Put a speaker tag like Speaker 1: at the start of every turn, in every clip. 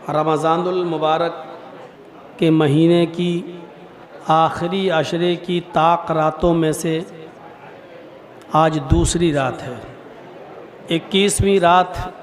Speaker 1: रमज़ानुल मुबारक के महीने की आखिरी अशरे की ताक रातों में से आज दूसरी रात है। 21वीं रात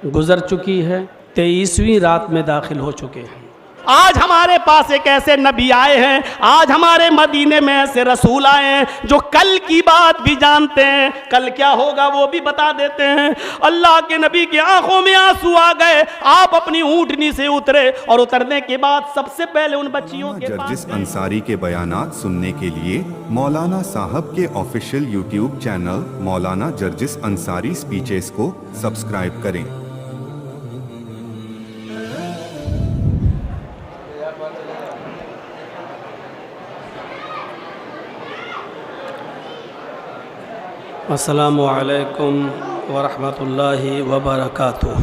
Speaker 1: गुज़र चुकी है, 23वीं रात में दाखिल हो चुके हैं। आज हमारे पास एक ऐसे नबी आए हैं, आज हमारे मदीने में ऐसे रसूल आए हैं जो कल की बात भी जानते हैं, कल क्या होगा वो भी बता देते हैं। अल्लाह के नबी की आंखों में आंसू आ गए। आप अपनी ऊँटनी से उतरे और उतरने के बाद सबसे पहले उन बच्चियों के पास
Speaker 2: जर्जिस अंसारी के बयानात सुनने के लिए मौलाना साहब के ऑफिशियल यूट्यूब चैनल मौलाना जर्जिस अंसारी स्पीचेस को सब्सक्राइब करें।
Speaker 1: अस्सलामु अलैकुम वरहमतुल्लाहि वबरकातुह।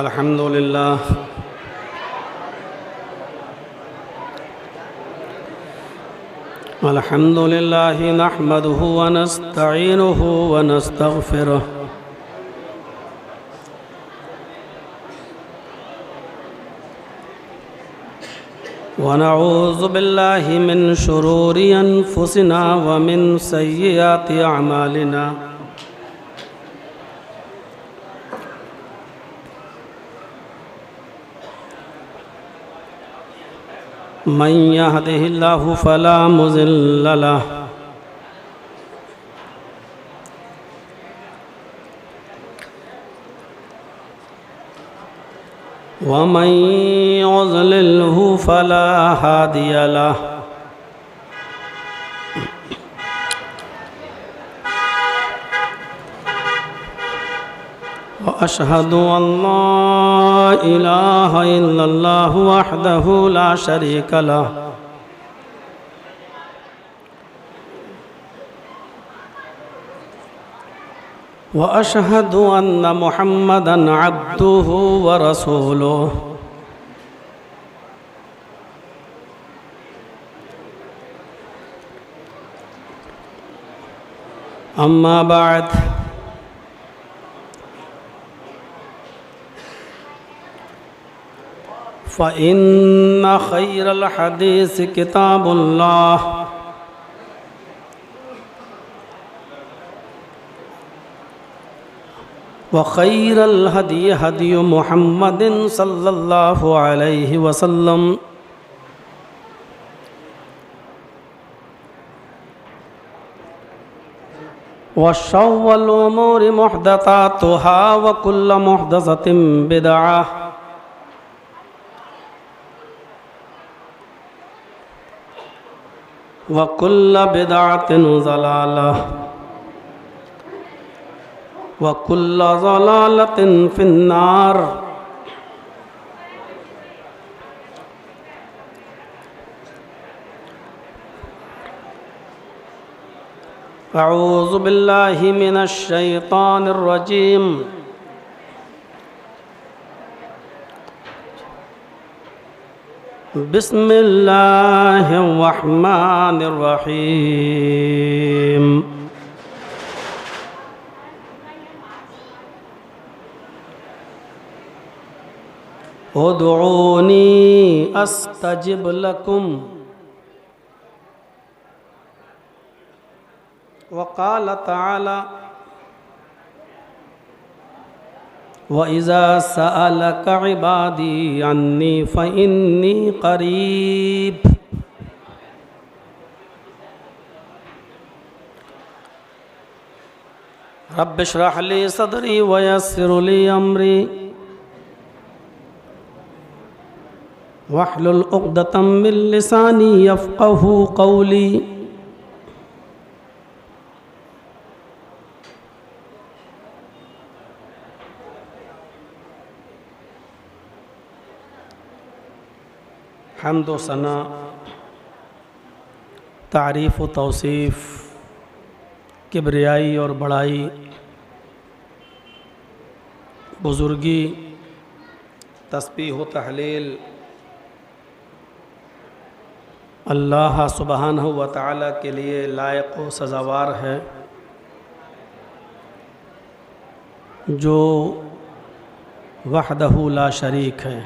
Speaker 1: अल्हम्दुलिल्लाह अल्हम्दुलिल्लाहि नहमदुहु व नस्तईनुहु व नस्तगफिरुह व नऊज़ु बिल्लाहि मिन शुरूरि अनफुसिना व मिन सय्यिआति अअमालिना। मन यहदिहिल्लाहु फला मुज़िल्ल लहु व मन युज़लिल्हु फला हादिय लहु। व अशहदु अल्ला इलाहा इल्लल्लाहु वहदहु ला शरीका लहु व अशहदु अन्न मुहम्मदन अब्दुहु व रसूलुहु। अम्मा बाद फ़इन्न खैरल हदीस किताबुल्लाह व खैरल हदी हदी मुहम्मदिन सल्लल्लाहु अलैहि वसल्लम व शर्रुल उमूरि मुहदसातुहा व कुल्लु मुहदसतिन बिदअह व कुल्लु बिदअतिन ज़लालह व कुल्लु ज़लालतिन फिन्नार। अऊज़ु बिल्लाहि मिनश शैतानिर रजीम। बिस्मिल्लाहिर रहमानिर रहीम। उदऊनी अस्तजिब लकुम वक़ाल तआला व इज़ा सअलक इबादी अन्नी फ़इन्नी क़रीब। रब्बि इश्रह ली सदरी व यस्सिर ली अमरी वहलुल उक़दतम मिन लिसानी यफ़क़हू क़ौली। हम्द व सना, तारीफ़ व तौसीफ़, किब्रियाई और बड़ाई, बुज़ुर्गी, तस्बीह व तहलील अल्लाह सुब्हानहु व तआला के लिए लायक व सज़ावार है जो वहदहु ला शरीक है,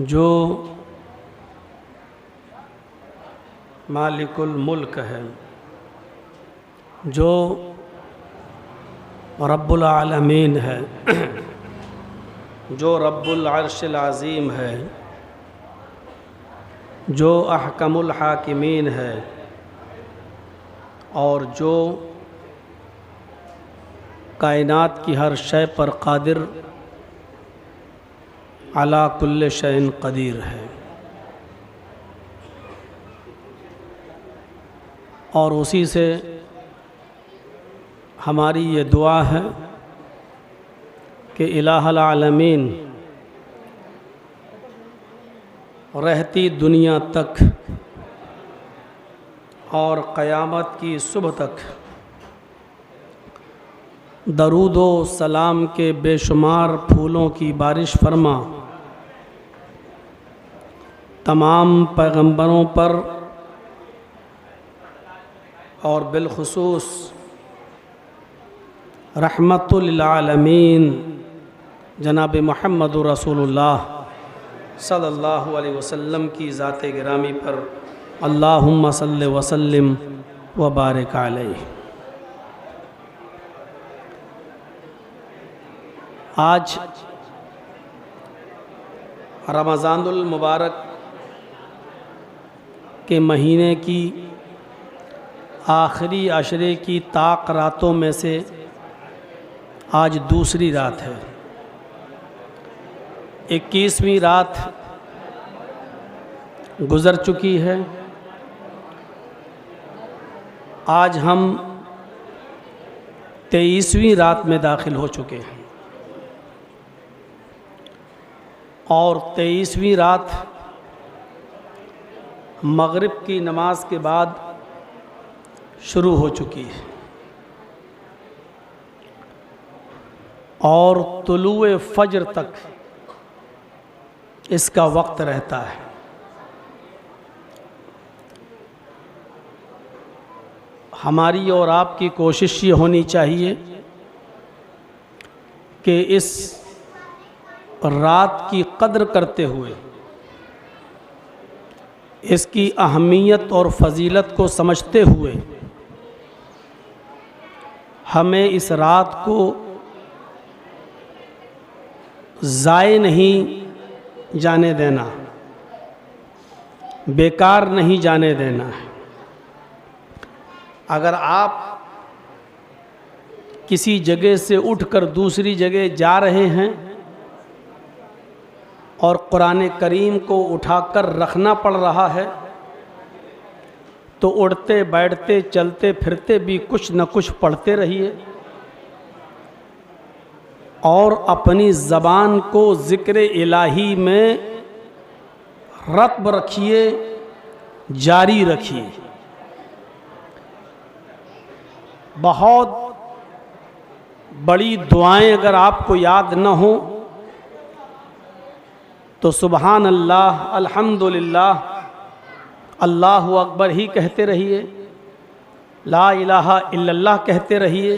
Speaker 1: जो मालिकुल मुल्क है, जो रब्बुल आलमीन है, जो रब्बुल अर्शिल अज़ीम है, जो अहकमुल हाकिमीन है और जो कायनात की हर शय पर कादिर अला कुल्ल शैइन कदीर है। और उसी से हमारी ये दुआ है कि इलाहुल आलमीन रहती दुनिया तक और क़यामत की सुबह तक दरूद व सलाम के बेशुमार फूलों की बारिश फरमा, तमाम पैगंबरों पर और बिलखुसूस रहमतुल लिल आलमीन जनाब मुहम्मद रसूलुल्लाह सल्लल्लाहु अलैहि वसल्लम की ज़ात गिरामी पर अल्लाहुम्मा सल्लि वसल्लिम व बारिक अलैहि। आज रमज़ानुल मुबारक के महीने की आखिरी अशरे की ताक रातों में से आज दूसरी रात है। 21वीं रात गुज़र चुकी है। आज हम 23वीं रात में दाखिल हो चुके हैं और 23वीं रात मगरिब की नमाज के बाद शुरू हो चुकी है और तुलुए फज्र तक इसका वक्त रहता है। हमारी और आपकी कोशिश ये होनी चाहिए कि इस रात की कद्र करते हुए, इसकी अहमियत और फजीलत को समझते हुए हमें इस रात को ज़ाय नहीं जाने देना, बेकार नहीं जाने देना है। अगर आप किसी जगह से उठकर दूसरी जगह जा रहे हैं और कुरान करीम को उठाकर रखना पड़ रहा है तो उठते बैठते चलते फिरते भी कुछ न कुछ पढ़ते रहिए और अपनी ज़बान को ज़िक्र इलाही में रत्ब रखिए, जारी रखिए। बहुत बड़ी दुआएं अगर आपको याद न हो तो सुबहान अल्लाह, अल्हम्दुलिल्लाह, अल्लाहु अकबर ही कहते रहिए, ला इलाहा इल्लल्लाह कहते रहिए।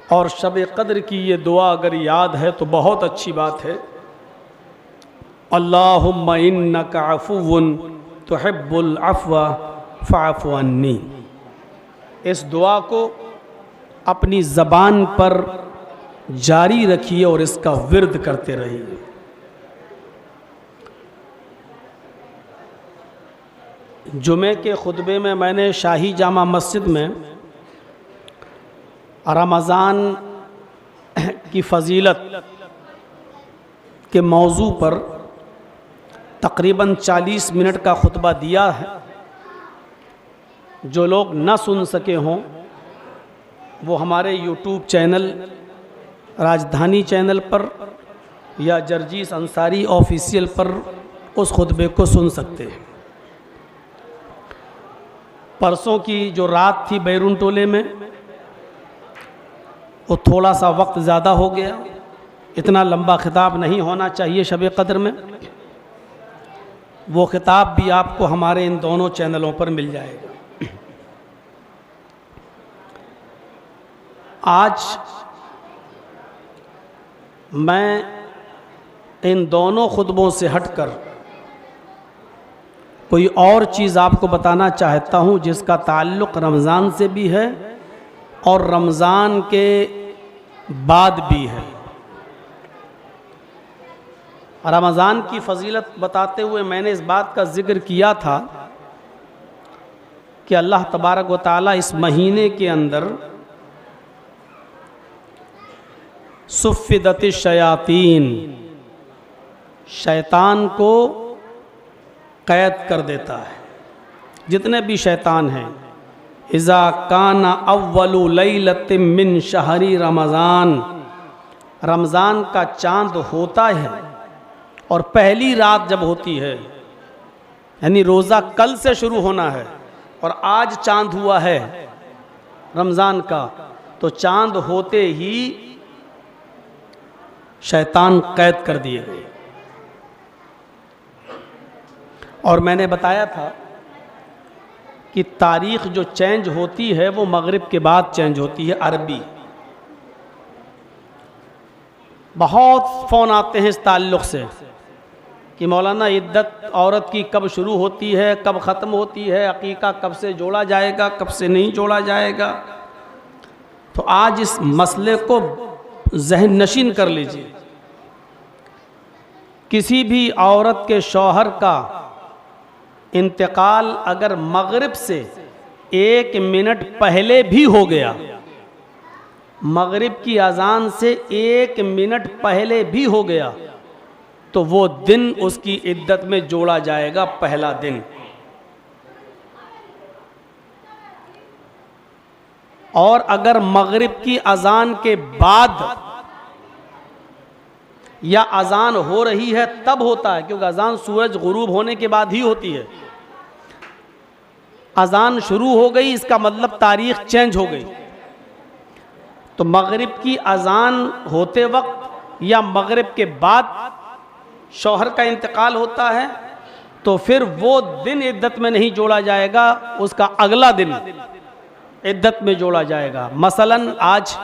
Speaker 1: और शब क़द्र की ये दुआ अगर याद है तो बहुत अच्छी बात है। अल्लाहुम्मा इन्नका अफ़ुव्वुन तुहिब्बुल अफ़्वा फ़अफ़ु अन्नी। इस दुआ को अपनी ज़बान पर जारी रखिए और इसका विर्द करते रहिए। जुमे के खुतबे में मैंने शाही जामा मस्जिद में रमज़ान की फ़जीलत के मौजू पर तकरीबन 40 मिनट का खुतबा दिया है। जो लोग न सुन सके हों वो हमारे यूट्यूब चैनल राजधानी चैनल पर या जर्जीस अंसारी ऑफिशियल पर उस खुतबे को सुन सकते हैं। परसों की जो रात थी बैरून टोले में, वो थोड़ा सा वक्त ज़्यादा हो गया इतना लंबा खिताब नहीं होना चाहिए शब कद्र में। वो खिताब भी आपको हमारे इन दोनों चैनलों पर मिल जाएगा। आज मैं इन दोनों खुतबों से हटकर कोई और चीज़ आपको बताना चाहता हूँ जिसका ताल्लुक़ रमज़ान से भी है और रमज़ान के बाद भी है। रमज़ान की फजीलत बताते हुए मैंने इस बात का ज़िक्र किया था कि अल्लाह तबारक व तआला इस महीने के अंदर सुफ़िदत शयातीन, शैतान को कैद कर देता है। जितने भी शैतान हैं, इज़ा काना अव्वलु लैलतिन मिन शहरी रमज़ान, रमज़ान का चाँद होता है और पहली रात जब होती है, यानी रोज़ा कल से शुरू होना है और आज चाँद हुआ है रमज़ान का, तो चाँद होते ही शैतान कैद कर दिए गए। और मैंने बताया था कि तारीख़ जो चेंज होती है वो मगरिब के बाद चेंज होती है, अरबी। बहुत फ़ोन आते हैं इस ताल्लुक़ से कि मौलाना इद्दत औरत की कब शुरू होती है, कब ख़त्म होती है, अक़ीक़ा कब से जोड़ा जाएगा, कब से नहीं जोड़ा जाएगा। तो आज इस मसले को ज़हन नशीन कर लीजिए। किसी भी औरत के शौहर का इंतकाल अगर मगरिब से 1 मिनट पहले भी हो गया, मगरिब की अजान से 1 मिनट पहले भी हो गया, तो वो दिन उसकी इद्दत में जोड़ा जाएगा, पहला दिन। और अगर मगरिब की अजान के बाद या अजान हो रही है तब होता है, क्योंकि अजान सूरज गुरूब होने के बाद ही होती है। अजान शुरू हो गई इसका मतलब तारीख़ चेंज हो गई। तो मगरिब की अजान होते वक्त या मगरिब के बाद शौहर का इंतकाल होता है, तो फिर वो दिन इद्दत में नहीं जोड़ा जाएगा, उसका अगला दिन इद्दत में जोड़ा जाएगा। मसलन आज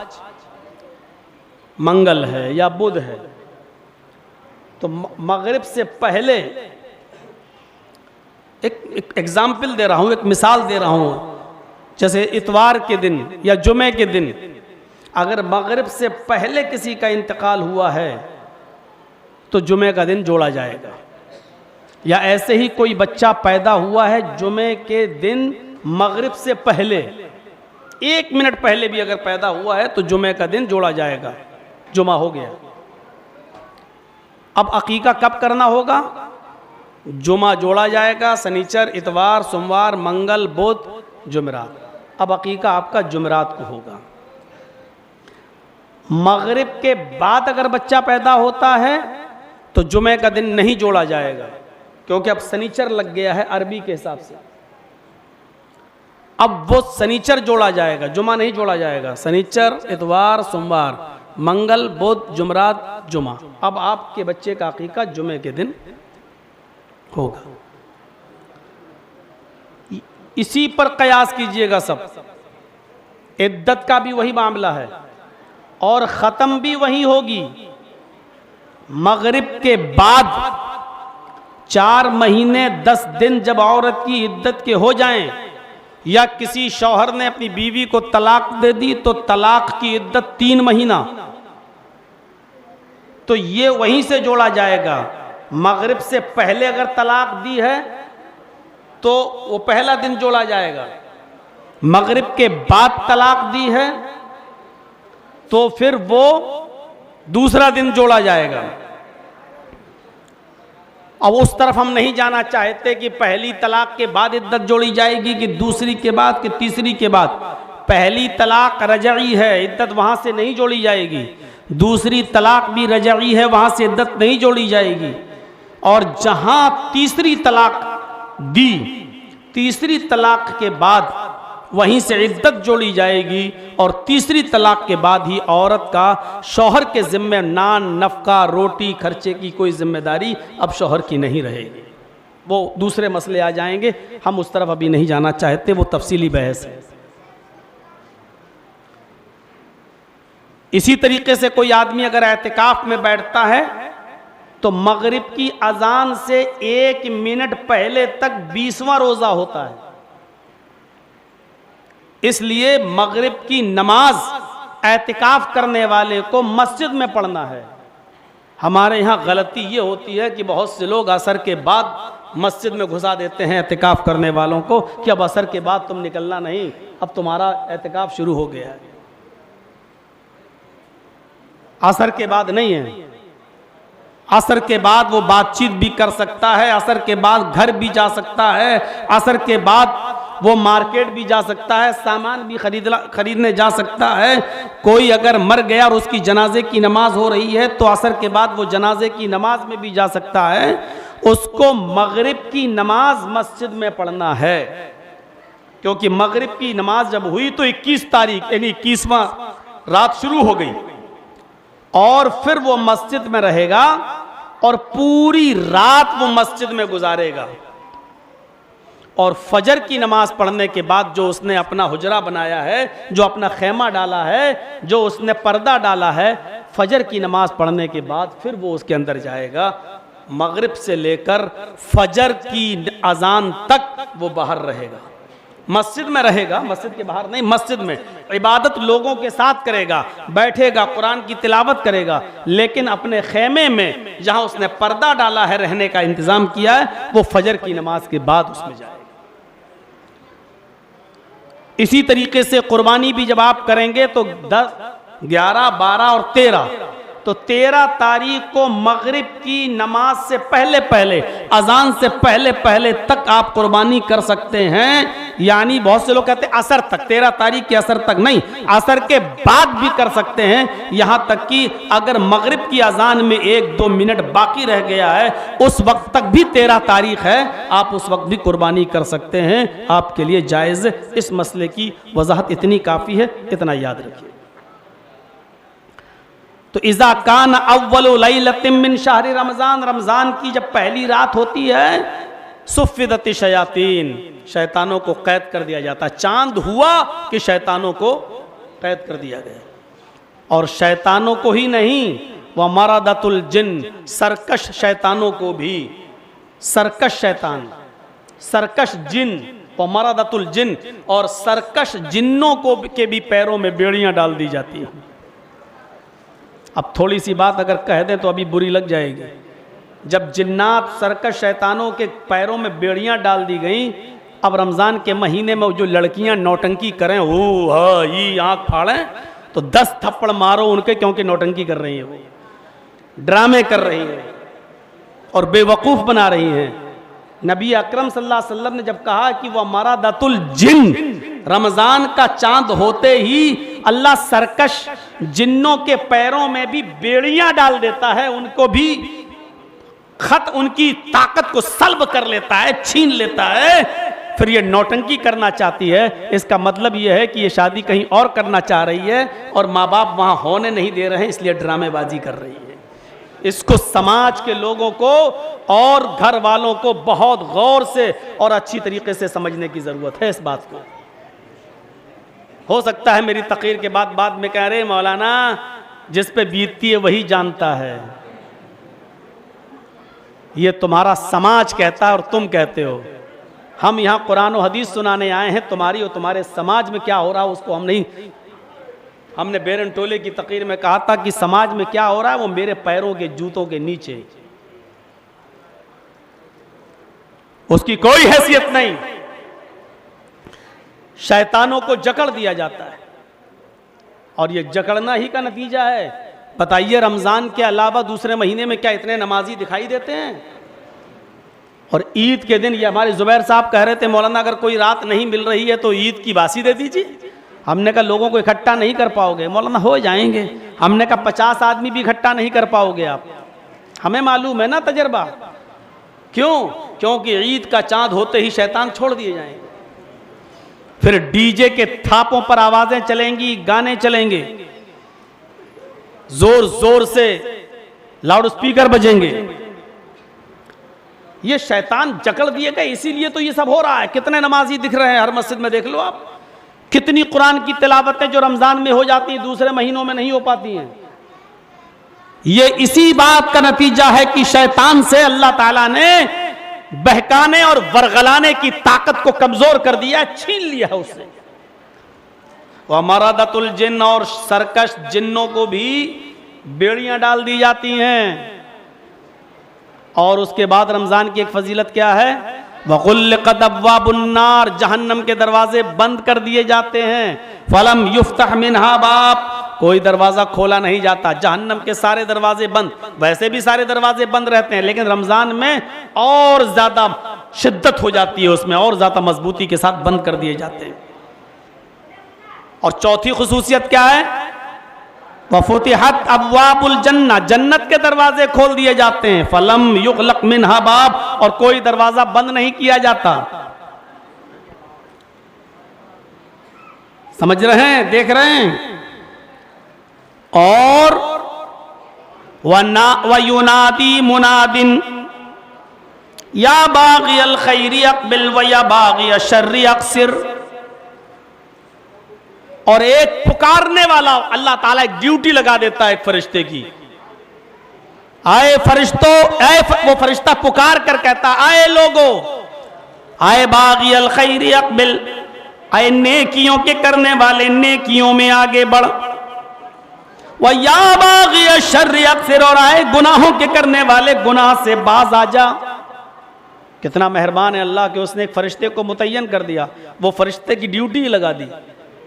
Speaker 1: मंगल है या बुध है, तो मगरिब से पहले एक एग्जाम्पल दे रहा हूँ, एक मिसाल दे रहा हूँ। जैसे इतवार के दिन या जुमे के दिन अगर मगरिब से पहले किसी का इंतकाल हुआ है तो जुमे का दिन जोड़ा जाएगा। या ऐसे ही कोई बच्चा पैदा हुआ है जुमे के दिन मगरिब से पहले, 1 मिनट पहले भी अगर पैदा हुआ है तो जुमे का दिन जोड़ा जाएगा, जुमा हो गया। अब अकीका कब करना होगा? जुमा जोड़ा जाएगा, सनीचर, इतवार, सोमवार, मंगल, बुध, जुमेरात। अब अकीका आपका जुमेरात को होगा। मगरिब के बाद अगर बच्चा पैदा होता है तो जुमे का दिन नहीं जोड़ा जाएगा, क्योंकि अब सनीचर लग गया है अरबी के हिसाब से। अब वो सनीचर जोड़ा जाएगा, जुमा नहीं जोड़ा जाएगा। सनीचर, इतवार, सोमवार, मंगल, बुध, जुमरात, जुमा। अब आपके बच्चे का अकीका जुमे के दिन होगा। इसी पर कयास कीजिएगा सब। इद्दत का भी वही मामला है और ख़त्म भी वही होगी। मगरिब के बाद 4 महीने 10 दिन जब औरत की इद्दत के हो जाएं, या किसी शौहर ने अपनी बीवी को तलाक दे दी तो तलाक की इद्दत 3 महीना, तो ये वहीं से जोड़ा जाएगा। मगरिब से पहले अगर तलाक दी है तो वो पहला दिन जोड़ा जाएगा। मगरिब के बाद तलाक दी है तो फिर वो दूसरा दिन जोड़ा जाएगा। अब उस तरफ हम नहीं जाना चाहते कि पहली तलाक के बाद इद्दत जोड़ी जाएगी कि दूसरी के बाद कि तीसरी के बाद। पहली तलाक रजई है, इद्दत वहां से नहीं जोड़ी जाएगी। दूसरी तलाक भी रजई है, वहां से इद्दत नहीं जोड़ी जाएगी। और जहां तीसरी तलाक दी, तीसरी तलाक के बाद वहीं से इद्दत जोड़ी जाएगी और तीसरी तलाक के बाद ही औरत का शौहर के ज़िम्मे नान नफ़का रोटी खर्चे की कोई जिम्मेदारी अब शौहर की नहीं रहेगी। वो दूसरे मसले आ जाएंगे, हम उस तरफ अभी नहीं जाना चाहते, वो तफसीली बहस है। इसी तरीके से कोई आदमी अगर एतिकाफ में बैठता है तो मगरिब की अजान से 1 मिनट पहले तक 20वां रोज़ा होता है। इसलिए मगरिब की नमाज एतिकाफ करने वाले को मस्जिद में पढ़ना है। हमारे यहाँ गलती ये होती है कि बहुत से लोग असर के बाद मस्जिद में घुसा देते हैं एतिकाफ करने वालों को कि अब असर के बाद तुम निकलना नहीं, अब तुम्हारा एतिकाफ शुरू हो गया है। असर के बाद नहीं है, असर के बाद वो बातचीत भी कर सकता है, असर के बाद घर भी जा सकता है, असर के बाद वो मार्केट भी जा सकता है, सामान भी खरीदने जा सकता है। कोई अगर मर गया और उसकी जनाजे की नमाज हो रही है तो असर के बाद वो जनाजे की नमाज में भी जा सकता है। उसको मगरिब की नमाज मस्जिद में पढ़ना है, क्योंकि मगरिब की नमाज जब हुई तो 21 तारीख यानी 21वां रात शुरू हो गई और फिर वो मस्जिद में रहेगा और पूरी रात वो मस्जिद में गुजारेगा। और फजर की नमाज पढ़ने के बाद जो उसने अपना हुजरा बनाया है, जो अपना खेमा डाला है, जो उसने पर्दा डाला है, फजर की नमाज पढ़ने के बाद फिर वो उसके अंदर जाएगा। मगरिब से लेकर फजर की अजान तक वो बाहर रहेगा, मस्जिद में रहेगा, मस्जिद के बाहर नहीं, मस्जिद में इबादत लोगों के साथ करेगा, बैठेगा, कुरान की तिलावत करेगा, लेकिन अपने खेमे में जहां उसने पर्दा डाला है, रहने का इंतजाम किया है, वो फजर की नमाज के बाद उसमें जाएगा। इसी तरीके से कुर्बानी भी जब आप करेंगे तो 10, 11, 12 और 13, तो 13 तारीख को मगरिब की नमाज से पहले पहले, अजान से पहले पहले तक आप कुर्बानी कर सकते हैं। यानी बहुत से लोग कहते हैं असर तक, 13 तारीख के असर तक नहीं, असर के बाद भी कर सकते हैं। यहां तक कि अगर मगरिब की अजान में 1-2 मिनट बाकी रह गया है, उस वक्त तक भी 13 तारीख है, आप उस वक्त भी कुर्बानी कर सकते हैं, आपके लिए जायज़। इस मसले की वजाहत इतनी काफ़ी है, इतना याद रखिए। तो इज़ा कान अव्वलु लैलतिन मिन शहरी रमज़ान, रमज़ान की जब पहली रात होती है, सुफ़िदति शयातीन, शैतानों को कैद कर दिया जाता है। चांद हुआ कि शैतानों को कैद कर दिया गया। और शैतानों को ही नहीं, वह मरदतुल जिन्न, सरकश शैतानों को भी, सरकश शैतान, सरकश जिन, वह मरदतुल जिन्न, और सरकश जिन्नों को के भी पैरों में बेड़ियां डाल दी जाती हैं। अब थोड़ी सी बात अगर कह दें तो अभी बुरी लग जाएगी। जब जिन्नात सरकश शैतानों के पैरों में बेड़ियां डाल दी गई, अब रमज़ान के महीने में जो लड़कियां नौटंकी करें, ओ हा ये आँख फाड़ें, तो 10 थप्पड़ मारो उनके, क्योंकि नौटंकी कर रही हैं, वो ड्रामे कर रही हैं और बेवकूफ़ बना रही हैं। नबी अकरम सल्लल्लाहु अलैहि वसल्लम ने जब कहा कि वह मरदतुल जिन्न, रमज़ान का चांद होते ही अल्लाह सरकश जिन्नों के पैरों में भी बेड़ियां डाल देता है, उनको भी खत, उनकी ताकत को सल्ब कर लेता है, छीन लेता है। फिर ये नौटंकी करना चाहती है, इसका मतलब ये है कि ये शादी कहीं और करना चाह रही है और माँ बाप वहाँ होने नहीं दे रहे हैं, इसलिए ड्रामेबाजी कर रही है। इसको समाज के लोगों को और घर वालों को बहुत गौर से और अच्छी तरीके से समझने की ज़रूरत है इस बात को। हो सकता है मेरी तकरीर के बाद में कह रहे मौलाना जिस पे बीतती है वही जानता है, ये तुम्हारा समाज कहता है और तुम कहते हो। हम यहाँ कुरान और हदीस सुनाने आए हैं, तुम्हारी और तुम्हारे समाज में क्या हो रहा है उसको हम नहीं। हमने बेरन टोले की तकरीर में कहा था कि समाज में क्या हो रहा है वो मेरे पैरों के जूतों के नीचे, उसकी कोई हैसियत नहीं। शैतानों को जकड़ दिया जाता है और ये जकड़ना ही का नतीजा है। बताइए रमज़ान के अलावा दूसरे महीने में क्या इतने नमाजी दिखाई देते हैं? और ईद के दिन ये हमारे जुबैर साहब कह रहे थे मौलाना अगर कोई रात नहीं मिल रही है तो ईद की बासी दे दीजिए। हमने कहा लोगों को इकट्ठा नहीं कर पाओगे। मौलाना हो जाएंगे। हमने कहा 50 आदमी भी इकट्ठा नहीं कर पाओगे आप, हमें मालूम है ना तजर्बा। क्यों? क्योंकि ईद का चांद होते ही शैतान छोड़ दिए जाएंगे। फिर डीजे के थापों पर आवाजें चलेंगी, गाने चलेंगे, जोर जोर से लाउड स्पीकर बजेंगे। ये शैतान जकड़ दिए गए, इसीलिए तो ये सब हो रहा है। कितने नमाजी दिख रहे हैं हर मस्जिद में, देख लो आप। कितनी कुरान की तिलावतें जो रमजान में हो जाती हैं दूसरे महीनों में नहीं हो पाती हैं। ये इसी बात का नतीजा है कि शैतान से अल्लाह ताला ने बहकाने और वरगलाने की ताकत को कमजोर कर दिया, छीन लिया है उससे। वह मरादतुल जिन्न, और सरकश जिन्नों को भी बेड़ियां डाल दी जाती हैं। और उसके बाद रमजान की एक फजीलत क्या है, वग़ुल्लिक़त अब्वाबुन्नार, जहन्नम के दरवाजे बंद कर दिए जाते हैं। फलम युफ्तह मिन्हा बाब, कोई दरवाजा खोला नहीं जाता। जहन्नम के सारे दरवाजे बंद, वैसे भी सारे दरवाजे बंद रहते हैं, लेकिन रमजान में और ज्यादा शिद्दत हो जाती है, उसमें और ज्यादा मजबूती के साथ बंद कर दिए जाते हैं। और चौथी खुसूसियत क्या है, वफ़ुतिहत अब्वाबुल जन्नह, जन्नत के दरवाजे खोल दिए जाते हैं। फलम युग़लक़ मिन्हा बाब, और कोई दरवाजा बंद नहीं किया जाता। समझ रहे हैं, देख रहे हैं। और वयुनादी मुनादिन या बाग़ियल खैरि अक़बिल व या बाग़िय शर्रि अक़सिर, और एक पुकारने वाला अल्लाह ताला एक ड्यूटी लगा देता है एक फरिश्ते की। आए फरिश्तों, वो फरिश्ता पुकार कर कहता, आए लोगो, आए बाग़ियल खैरि अक़बिल, आए नेकियों के करने वाले, नेकियों में आगे बढ़। वह या बाग़िय शर्रि अक़सिर, और आए गुनाहों के करने वाले, गुनाह से बाज आ जा। कितना मेहरबान है अल्लाह कि उसने एक फरिश्ते को मुतय्यन कर दिया, वो फरिश्ते की ड्यूटी लगा दी।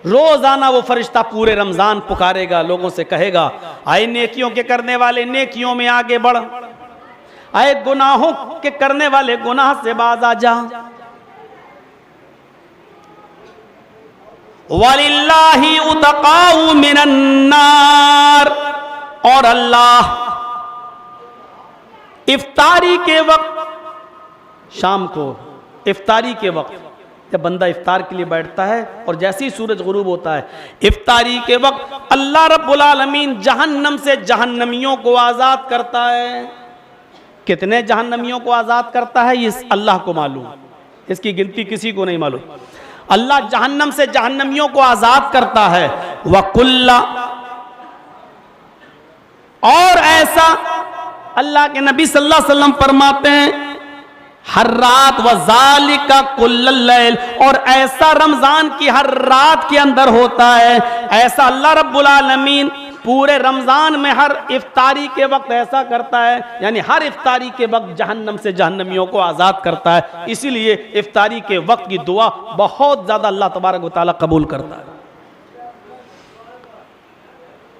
Speaker 1: रोजाना वो फरिश्ता पूरे रमजान पुकारेगा, लोगों से कहेगा, आए नेकियों के करने वाले, नेकियों में आगे बढ़। आए गुनाहों के करने वाले, गुनाह से बाज आ जा। वलिल्लाहि उतकाउ मिनन नार, और अल्लाह इफ्तारी के वक्त, शाम को इफ्तारी के वक्त जब बंदा इफ्तार के लिए बैठता है और जैसे ही सूरज गुरूब होता है, इफ्तारी के वक्त अल्लाह रब्बुल आलमीन जहन्नम से जहन्नमियों को आज़ाद करता है। कितने जहन्नमियों को आज़ाद करता है ये अल्लाह को मालूम, इसकी गिनती किसी को नहीं मालूम। अल्लाह जहन्नम से जहन्नमियों को आज़ाद करता है। वकुल्ला, और ऐसा अल्लाह के नबी सल्लल्लाहु अलैहि वसल्लम फरमाते हैं, हर रात व ज़ालिका कुल्लल लैल, और ऐसा रमजान की हर रात के अंदर होता है। ऐसा अल्लाह रब्बुल आलमीन पूरे रमजान में हर इफ्तारी के वक्त ऐसा करता है, यानी हर इफ्तारी के वक्त जहन्नम से जहन्नमियों को आज़ाद करता है। इसीलिए इफ्तारी के वक्त की दुआ बहुत ज़्यादा अल्लाह तबारक व तआला कबूल करता है।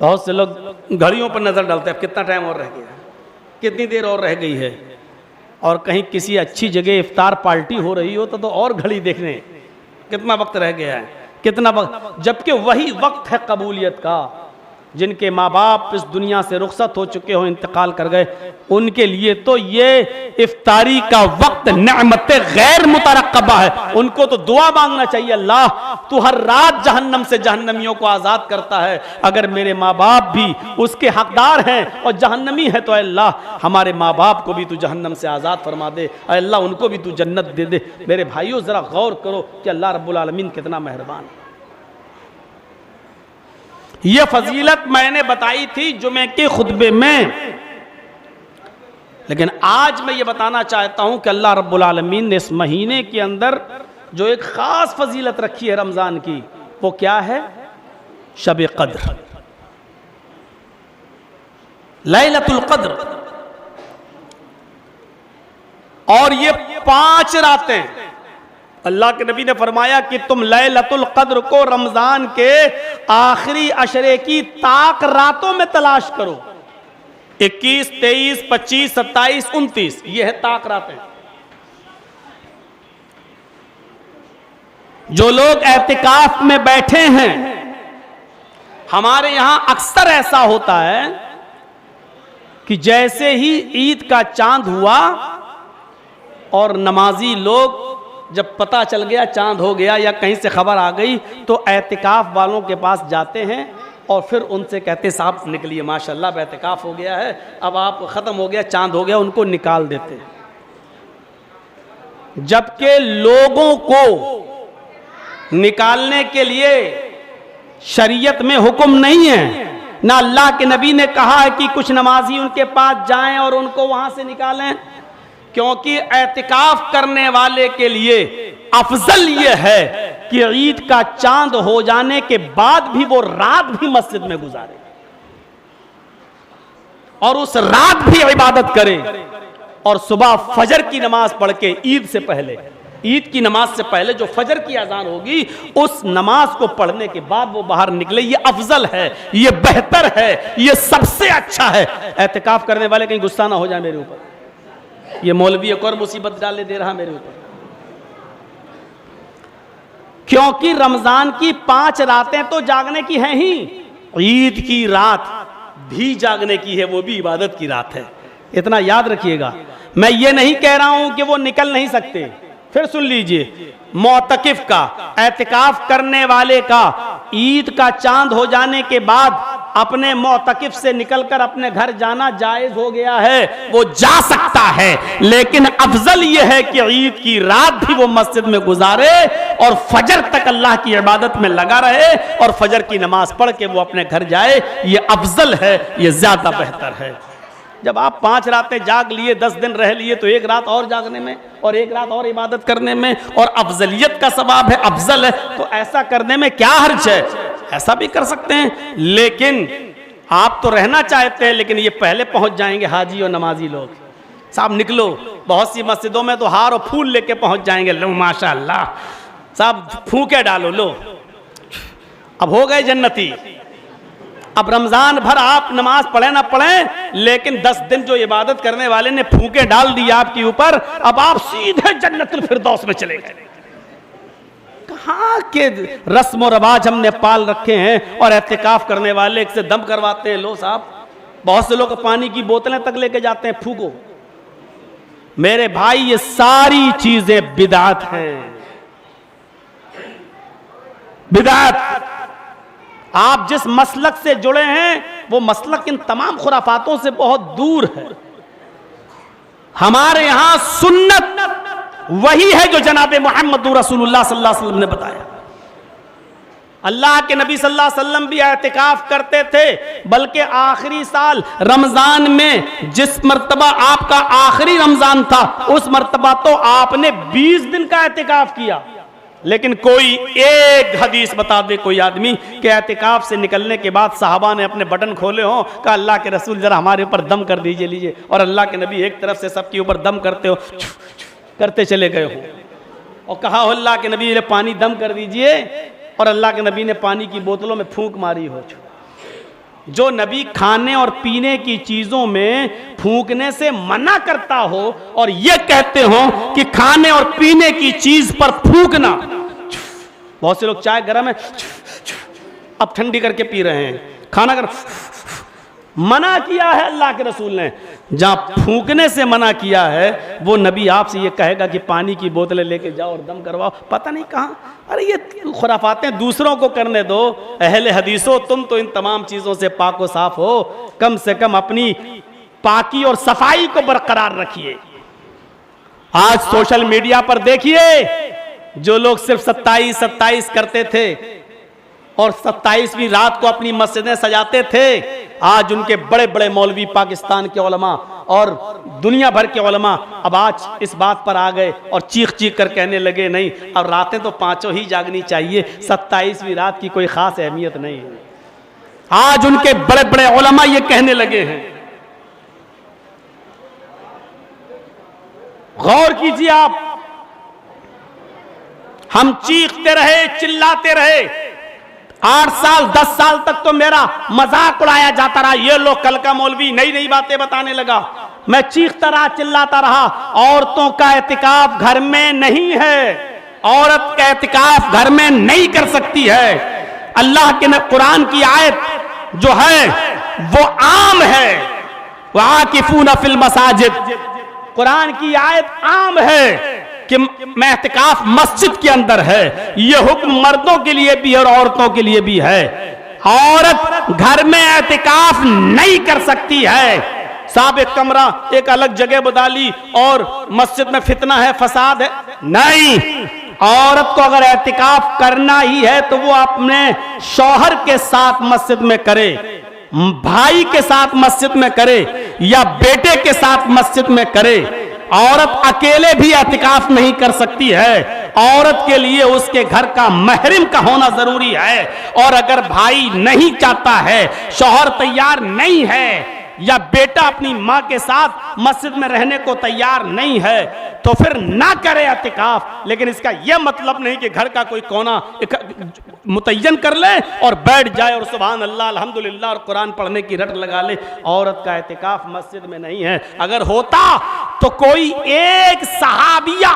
Speaker 1: बहुत से लोग घड़ियों पर नज़र डालते हैं, कितना टाइम और रह गया, कितनी देर और रह गई है, और कहीं किसी अच्छी जगह इफ्तार पार्टी हो रही हो तो और घड़ी देखने कितना वक्त रह गया है, कितना वक्त, जबकि वही वक्त है कबूलियत का। जिनके माँ बाप इस दुनिया से रुखसत हो चुके हो, इंतकाल कर गए, उनके लिए तो ये इफ्तारी का वक्त नेमत गैर मुतरक्कबा है। उनको तो दुआ मांगना चाहिए, अल्लाह तू हर रात जहन्नम से जहन्नमियों को आज़ाद करता है, अगर मेरे माँ बाप भी उसके हकदार हैं और जहन्नमी है तो अल्लाह हमारे माँ बाप को भी तू जहन्नम से आज़ाद फरमा दे, अल्लाह उनको भी तू जन्नत दे दे। मेरे भाइयों ज़रा गौर करो कि अल्लाह रब्बुल आलमीन कितना मेहरबान है। यह फजीलत मैंने बताई थी जुमे के खुतबे में, लेकिन आज मैं ये बताना चाहता हूं कि अल्लाह रब्बुल आलमीन ने इस महीने के अंदर जो एक खास फजीलत रखी है रमजान की, वो क्या है? शब कद्र, लैलतुल कद्र। और ये 5 रातें अल्लाह के नबी ने फरमाया कि तुम लैलतुल कद्र को रमजान के आखिरी अशरे की ताक रातों में तलाश करो। 21, 23, 25, 27, 29 ये है ताक रातें। जो लोग एतिकाफ में बैठे हैं, हमारे यहां अक्सर ऐसा होता है कि जैसे ही ईद का चांद हुआ और नमाजी लोग जब पता चल गया चांद हो गया या कहीं से खबर आ गई तो एतिकाफ वालों के पास जाते हैं और फिर उनसे कहते साहब निकलिए, माशाल्लाह अब एतिकाफ हो गया है, अब आप ख़त्म हो गया, चांद हो गया, उनको निकाल देते हैं। जबकि लोगों को निकालने के लिए शरीयत में हुक्म नहीं है, ना अल्लाह के नबी ने कहा है कि कुछ नमाजी उनके पास जाएं और उनको वहां से निकालें, क्योंकि एतिकाफ करने वाले के लिए अफजल यह है कि ईद का चांद हो जाने के बाद भी वो रात भी मस्जिद में गुजारे और उस रात भी इबादत करे और सुबह फजर की नमाज पढ़ के ईद से पहले, ईद की नमाज से पहले जो फजर की अजान होगी उस नमाज को पढ़ने के बाद वो बाहर निकले। ये अफजल है, ये बेहतर है, ये सबसे अच्छा है। एतिकाफ करने वाले कहीं गुस्सा ना हो जाए मेरे ऊपर, ये मौलवी एक और मुसीबत डाले दे रहा मेरे ऊपर, क्योंकि रमजान की 5 रातें तो जागने की हैं ही, ईद की रात भी जागने की है, वो भी इबादत की रात है। इतना याद रखिएगा। मैं ये नहीं कह रहा हूं कि वो निकल नहीं सकते। फिर सुन लीजिए, मोतकिफ का, एतिकाफ करने वाले का ईद का चांद हो जाने के बाद अपने मोतकिफ से निकलकर अपने घर जाना जायज हो गया है, वो जा सकता है, लेकिन अफजल ये है कि ईद की रात भी वो मस्जिद में गुजारे और फजर तक अल्लाह की इबादत में लगा रहे और फजर की नमाज पढ़ के वो अपने घर जाए। ये अफजल है, ये ज्यादा बेहतर है। जब आप 5 रातें जाग लिए, 10 दिन रह लिए, तो एक रात और जागने में और एक रात और इबादत करने में और अफजलियत का सवाब है, अफजल है, तो ऐसा करने में क्या हर्ज है? ऐसा भी कर सकते हैं। लेकिन आप तो रहना चाहते हैं, लेकिन ये पहले पहुंच जाएंगे हाजी और नमाजी लोग, साहब निकलो। बहुत सी मस्जिदों में तो हार और फूल लेके पहुंच जाएंगे, लो माशाअल्लाह साहब फूके डालो, लो अब हो गए जन्नती। अब रमजान भर आप नमाज पढ़े ना पढ़े, लेकिन 10 दिन जो इबादत करने वाले ने फूके डाल दी आपके ऊपर, अब आप सीधे जन्नतुल फिरदौस में चले गए। कहाँ के रस्म और रवाज हमने पाल रखे हैं और एहतिकाफ करने वाले से दम करवाते हैं। लो साहब, बहुत से लोग पानी की बोतलें तक लेके जाते हैं, फूको। मेरे भाई ये सारी चीजें बिदात हैं, बिदात। आप जिस मसलक से जुड़े हैं वो मसलक इन तमाम खुराफातों से बहुत दूर है। हमारे यहां सुन्नत वही है जो जनाब मोहम्मद रसूलुल्लाह सल्लल्लाहु अलैहि वसल्लम ने बताया। अल्लाह के नबी सल्लल्लाहु अलैहि वसल्लम भी एतिकाफ करते थे, बल्कि आखिरी साल रमजान में जिस मर्तबा आपका आखिरी रमजान था उस मर्तबा तो आपने 20 दिन का एतिकाफ किया। लेकिन कोई एक हदीस बता दे कोई आदमी कि एतिकाफ से निकलने के बाद साहबा ने अपने बटन खोले हों, कहा अल्लाह के रसूल जरा हमारे ऊपर दम कर दीजिए, लीजिए, और अल्लाह के नबी एक तरफ से सबके ऊपर दम करते हो करते चले गए हो, और कहा हो अल्लाह के नबी पानी दम कर दीजिए, और अल्लाह के नबी ने पानी की बोतलों में फूंक मारी हो। जो नबी खाने और पीने की चीजों में फूंकने से मना करता हो और यह कहते हो कि खाने और पीने की चीज पर फूंकना। बहुत से लोग चाय गर्म है अब ठंडी करके पी रहे हैं, खाना कर मना किया है अल्लाह के रसूल ने। जहां फूंकने से मना किया है वो नबी आपसे ये कहेगा कि पानी की बोतलें लेके जाओ और दम करवाओ, पता नहीं कहां। अरे ये खुराफातें दूसरों को करने दो, अहले हदीसो तुम तो इन तमाम चीजों से पाक व साफ हो, कम से कम अपनी पाकी और सफाई को बरकरार रखिए। आज सोशल मीडिया पर देखिए जो लोग सिर्फ 27 करते थे और 27वीं रात को अपनी मस्जिदें सजाते थे, आज उनके बड़े बड़े मौलवी पाकिस्तान के उलमा और दुनिया भर के उलमा अब आज इस बात पर आ गए और चीख चीख कर कहने लगे नहीं अब रातें तो 5 ही जागनी चाहिए, 27वीं रात की कोई खास अहमियत नहीं है। आज उनके बड़े बड़े उलमा ये कहने लगे हैं। गौर कीजिए आप, हम चीखते रहे चिल्लाते रहे, 8 साल 10 साल तक तो मेरा मजाक उड़ाया जाता रहा, ये लोग कल का मौलवी नई नई बातें बताने लगा, मैं चीखता रहा चिल्लाता रहा। औरतों का एतिकाफ घर में नहीं है, औरत का एतिकाफ घर में नहीं कर सकती है। अल्लाह के कुरान की आयत जो है वो आम है, वाकिफून फिल मसाजिद, कुरान की आयत आम है। कि मैं एहतिकाफ मस्जिद के अंदर है, यह हुक्म मर्दों के लिए भी और औरतों के लिए भी है। औरत घर में एहतिकाफ नहीं कर सकती है। साहब एक कमरा एक अलग जगह बता ली और मस्जिद में फितना है, फसाद है, नहीं। औरत को अगर एहतिकाफ करना ही है तो वो अपने शौहर के साथ मस्जिद में करे, भाई के साथ मस्जिद में करे या बेटे के साथ मस्जिद में करे। औरत अकेले भी एहतिकाफ नहीं कर सकती है, औरत के लिए उसके घर का महरिम का होना जरूरी है। और अगर भाई नहीं चाहता है, शौहर तैयार नहीं है या बेटा अपनी मां के साथ मस्जिद में रहने को तैयार नहीं है तो फिर ना करे एहतिकाफ। लेकिन इसका यह मतलब नहीं कि घर का कोई कोना मुतय्यन कर ले और बैठ जाए और सुभान अल्लाह अल्हम्दुलिल्लाह और कुरान पढ़ने की रट लगा ले। औरत का एहतिकाफ मस्जिद में नहीं है। अगर होता तो कोई एक सहाबिया,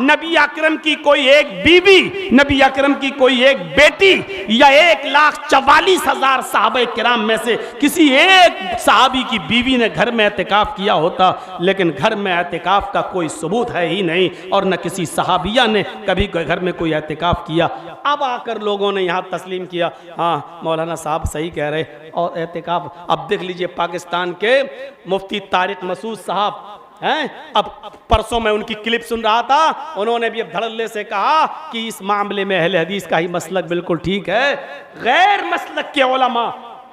Speaker 1: नबी अकरम की कोई एक बीवी, नबी अकरम की कोई एक बेटी या 1,44,000 सहाबे किराम में से किसी एक सहाबी की बीवी ने घर में एहतिकाफ किया होता। लेकिन घर में एहतिकाफ का कोई सबूत है ही नहीं और न किसी सहाबिया ने कभी घर में कोई एहतिकाफ किया। अब आकर लोगों ने यहाँ तस्लीम किया, हाँ मौलाना साहब सही कह रहे और एहतिकाफ। अब देख लीजिए पाकिस्तान के मुफ्ती तारिक मसूद साहब हैं, अब परसों मैं उनकी क्लिप सुन रहा था, उन्होंने भी अब धड़ल्ले से कहा कि इस मामले में अहले हदीस का ही मसलक बिल्कुल ठीक है। गैर मसलक के उलमा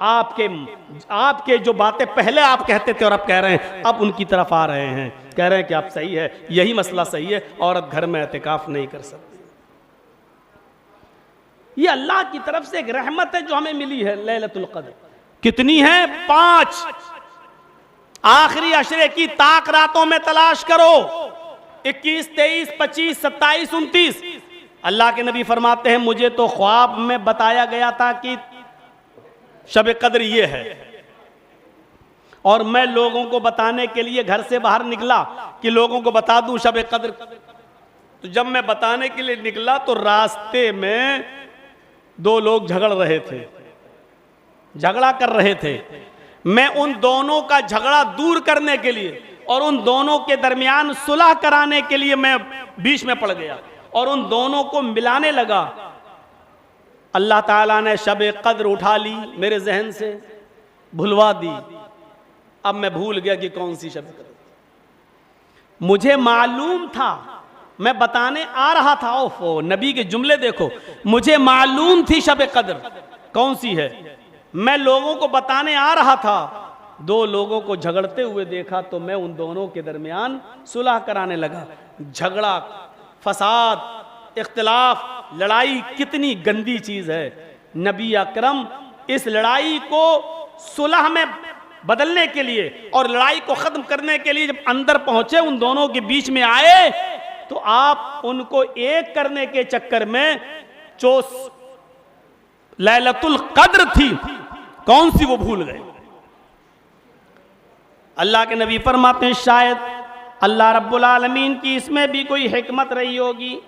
Speaker 1: आपके जो बातें पहले आप कहते थे और अब कह रहे हैं, अब उनकी तरफ आ रहे हैं, कह रहे हैं कि आप सही है, यही मसला सही है, औरत घर में एहतिकाफ नहीं कर सकती। ये अल्लाह की तरफ से एक रहमत है जो हमें मिली है। लैलतुल क़द्र कितनी है? 5 आखिरी अशरे की ताक रातों में तलाश करो, 21, 23, 25, 27, 29। अल्लाह के नबी फरमाते हैं मुझे तो ख्वाब में बताया गया था कि शब कद्र ये है और मैं लोगों को बताने के लिए घर से बाहर निकला कि लोगों को बता दूं शब कद्र। तो जब मैं बताने के लिए निकला तो रास्ते में 2 लोग झगड़ रहे थे, झगड़ा कर रहे थे। मैं उन दोनों का झगड़ा दूर करने के लिए और उन दोनों के दरमियान सुलह कराने के लिए मैं बीच में पड़ गया और उन दोनों को मिलाने लगा। अल्लाह ताला ने शब कद्र उठा ली, मेरे जहन से भुलवा दी। अब मैं भूल गया कि कौन सी शब कद्र। मुझे मालूम था, मैं बताने आ रहा था। ओफो, नबी के जुमले देखो, मुझे मालूम थी शब कद्र कौन सी है, मैं लोगों को बताने आ रहा था। 2 लोगों को झगड़ते हुए देखा तो मैं उन दोनों के दरमियान सुलह कराने लगा। झगड़ा, फसाद, इख्तिलाफ, लड़ाई कितनी गंदी चीज है। नबी अकरम इस लड़ाई को सुलह में बदलने के लिए और लड़ाई को खत्म करने के लिए जब अंदर पहुंचे, उन दोनों के बीच में आए तो आप उनको एक करने के चक्कर में जो लैलतुल क़द्र थी कौन सी वो भूल गए। अल्लाह के नबी फरमाते हैं शायद अल्लाह रब्बुल आलमीन की इसमें भी कोई हिकमत रही होगी।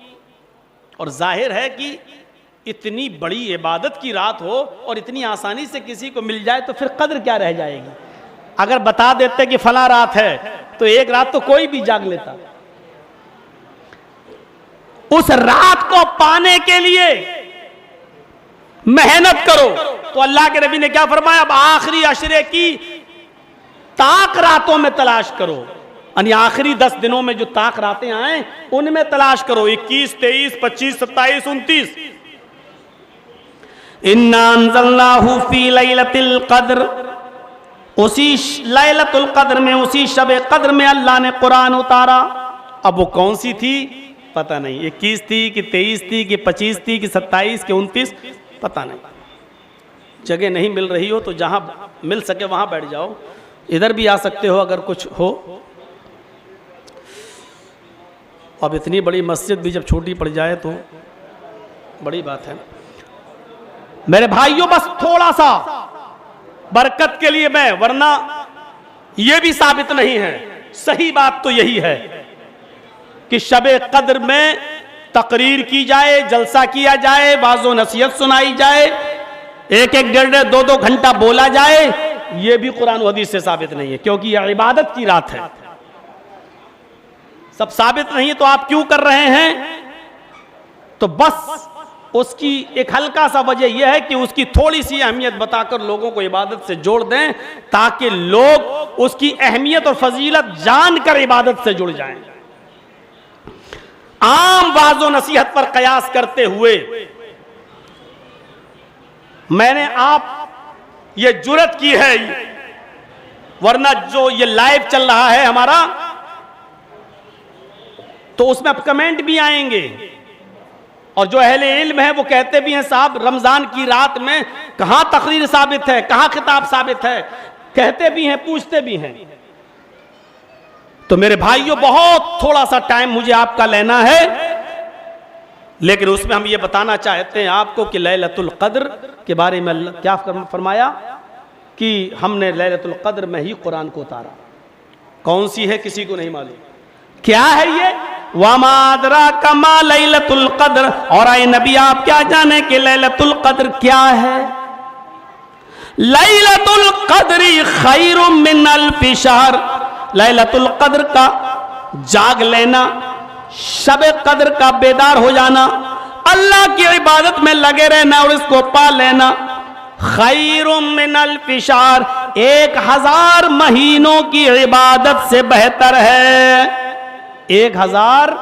Speaker 1: और जाहिर है कि इतनी बड़ी इबादत की रात हो और इतनी आसानी से किसी को मिल जाए तो फिर कद्र क्या रह जाएगी। अगर बता देते कि फला रात है तो एक रात तो कोई भी जाग लेता। उस रात को पाने के लिए मेहनत करो। तो अल्लाह के नबी ने क्या फरमाया, अब आखिरी अशरे की ताक रातों में तलाश करो, यानी आखिरी 10 दिनों में जो ताक रातें आए उनमें तलाश करो। 21, 23, 25, 27, 29। इन्ना अंज़लनाहु फी लैलतिल क़द्र, उसी लैलतुल क़द्र में, उसी शब कद्र में अल्लाह ने कुरान उतारा। अब वो कौन सी थी पता नहीं, 21 थी कि 23 थी कि 25 थी कि 27 कि 29, पता नहीं। जगह नहीं मिल रही हो तो जहां मिल सके वहां बैठ जाओ, इधर भी आ सकते हो अगर कुछ हो। अब इतनी बड़ी मस्जिद भी जब छोटी पड़ जाए तो बड़ी बात है। मेरे भाइयों बस थोड़ा सा बरकत के लिए मैं, वरना यह भी साबित नहीं है। सही बात तो यही है कि शबे कद्र में तकरीर की जाए, जलसा किया जाए, वाज़ो नसीहत सुनाई जाए, 1-1, 1.5, 2-2 घंटा बोला जाए, यह भी कुरान और हदीस से साबित नहीं है, क्योंकि यह इबादत की रात है। सब साबित नहीं है तो आप क्यों कर रहे हैं? तो बस उसकी एक हल्का सा वजह यह है कि उसकी थोड़ी सी अहमियत बताकर लोगों को इबादत से जोड़ दें, ताकि लोग उसकी अहमियत और फजीलत जानकर इबादत से जुड़ जाएं। आम वाज़ो नसीहत पर कयास करते हुए मैंने आप ये जुर्रत की है, वरना जो ये लाइव चल रहा है हमारा, तो उसमें अब कमेंट भी आएंगे, और जो अहले इल्म है वो कहते भी हैं साहब रमजान की रात में कहां तकरीर साबित है, कहां खिताब साबित है, कहते भी हैं, पूछते भी हैं। तो मेरे भाइयों, बहुत थोड़ा सा टाइम मुझे आपका लेना है, लेकिन उसमें हम ये बताना चाहते हैं आपको कि लैलतुल कद्र के बारे में अल्लाह क्या फरमाया कि हमने लैलतुल कद्र में ही कुरान को उतारा। कौन सी है किसी को नहीं मालूम, क्या है ये? वमा अदराका मा लैलतुल कद्र, और आए नबी आप क्या जाने कि लैलतुल कद्र क्या है? लैलतुल कद्री खैरुम मिन अल्फि शहर, लैलतुल कद्र का जाग लेना, शबे कद्र का बेदार हो जाना, अल्लाह की इबादत में लगे रहना और इसको पा लेना, खैरुम मिन अल्फि शहर, 1000 महीनों की इबादत से बेहतर है। 1000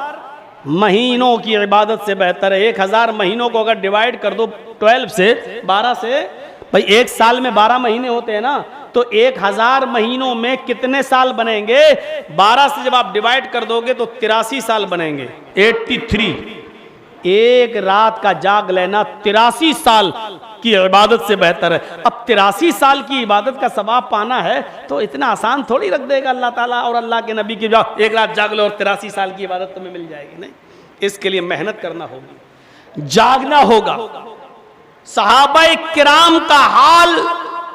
Speaker 1: महीनों की इबादत से बेहतर है। 1000 महीनों को अगर डिवाइड कर दो 12 से, 12 से, भाई एक साल में 12 महीने होते हैं ना, तो 1000 महीनों में कितने साल बनेंगे? 12 से जब आप डिवाइड कर दोगे तो 83 साल बनेंगे, 83। एक रात का जाग लेना 83 साल की इबादत से बेहतर है। अब 83 साल की इबादत का सवाब पाना है तो इतना आसान थोड़ी रख देगा अल्लाह ताला और अल्लाह के नबी की, जाओ एक रात जाग लो और 83 साल की इबादत तुम्हें मिल जाएगी। नहीं, इसके लिए मेहनत करना होगी, जागना होगा। सहाबाए किराम का हाल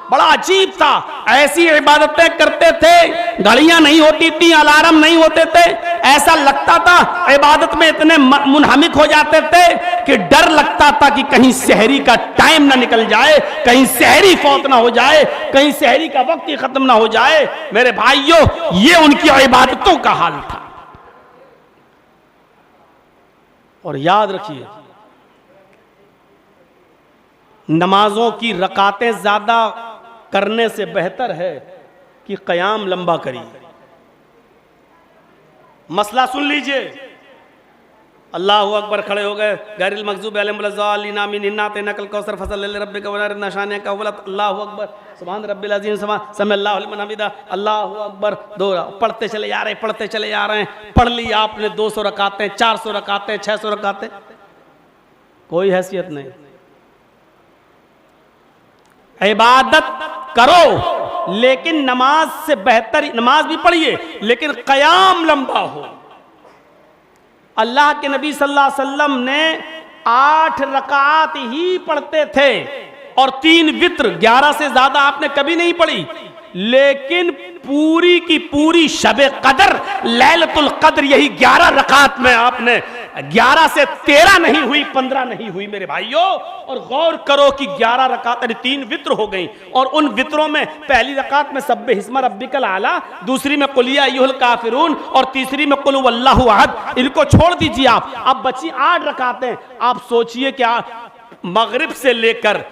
Speaker 1: बड़ा अजीब था, ऐसी इबादतें करते थे, घड़ियां नहीं होती थी, अलार्म नहीं होते थे, ऐसा लगता था इबादत में इतने मुनहमिक हो जाते थे कि डर लगता था कि कहीं सहरी का टाइम ना निकल जाए, कहीं सहरी फौत ना हो जाए, कहीं सहरी का वक्त ही खत्म ना हो जाए। मेरे भाइयों, ये उनकी इबादतों का हाल था। और याद रखिए, नमाजों की रकातें ज्यादा करने से बेहतर है कि कयाम लंबा करिए। मसला सुन लीजिए, अल्लाहु अकबर, खड़े हो गए, गैरिल मग़ज़ूबि अलैहिम वलद्दालिन आमीन, इन्ना अतैनाकल कौसर फसल लिरब्बिका वनहर, नशाने का अव्वल, अल्लाहु अकबर, सुभान रब्बिल अज़ीम, समिअल्लाहु लिमन हमिदा, अल्लाहु अकबर। दो पढ़ते चले जा रहे हैं, पढ़ते चले जा रहे हैं। पढ़ ली आपने 200 रकातें, 400 रकातें, 600 रकातें, कोई हैसियत नहीं। इबादत करो, लेकिन नमाज से बेहतर, नमाज भी पढ़िए लेकिन कयाम लंबा हो। अल्लाह के नबी सल्लल्लाहु अलैहि वसल्लम ने 8 रकात ही पढ़ते थे और 3 वित्र, 11 से ज्यादा आपने कभी नहीं पढ़ी। लेकिन पूरी की पूरी शबे कदर, लैलतुल कद्र, यही 11 रकात में आपने 11 से 13 नहीं हुई, 15 नहीं हुई मेरे भाइयों। और गौर करो कि 11 रकात 3 वित्र हो गई, और उन वित्रों में पहली रकात में सब्बे हिस्मा रब्बिकल आला, दूसरी में कुल या अय्युहल काफिरून, और तीसरी में कुल हुवल्लाहु अहद। इनको छोड़ दीजिए आप, अब बची 8 रकातें। आप सोचिए क्या मगरिब से लेकर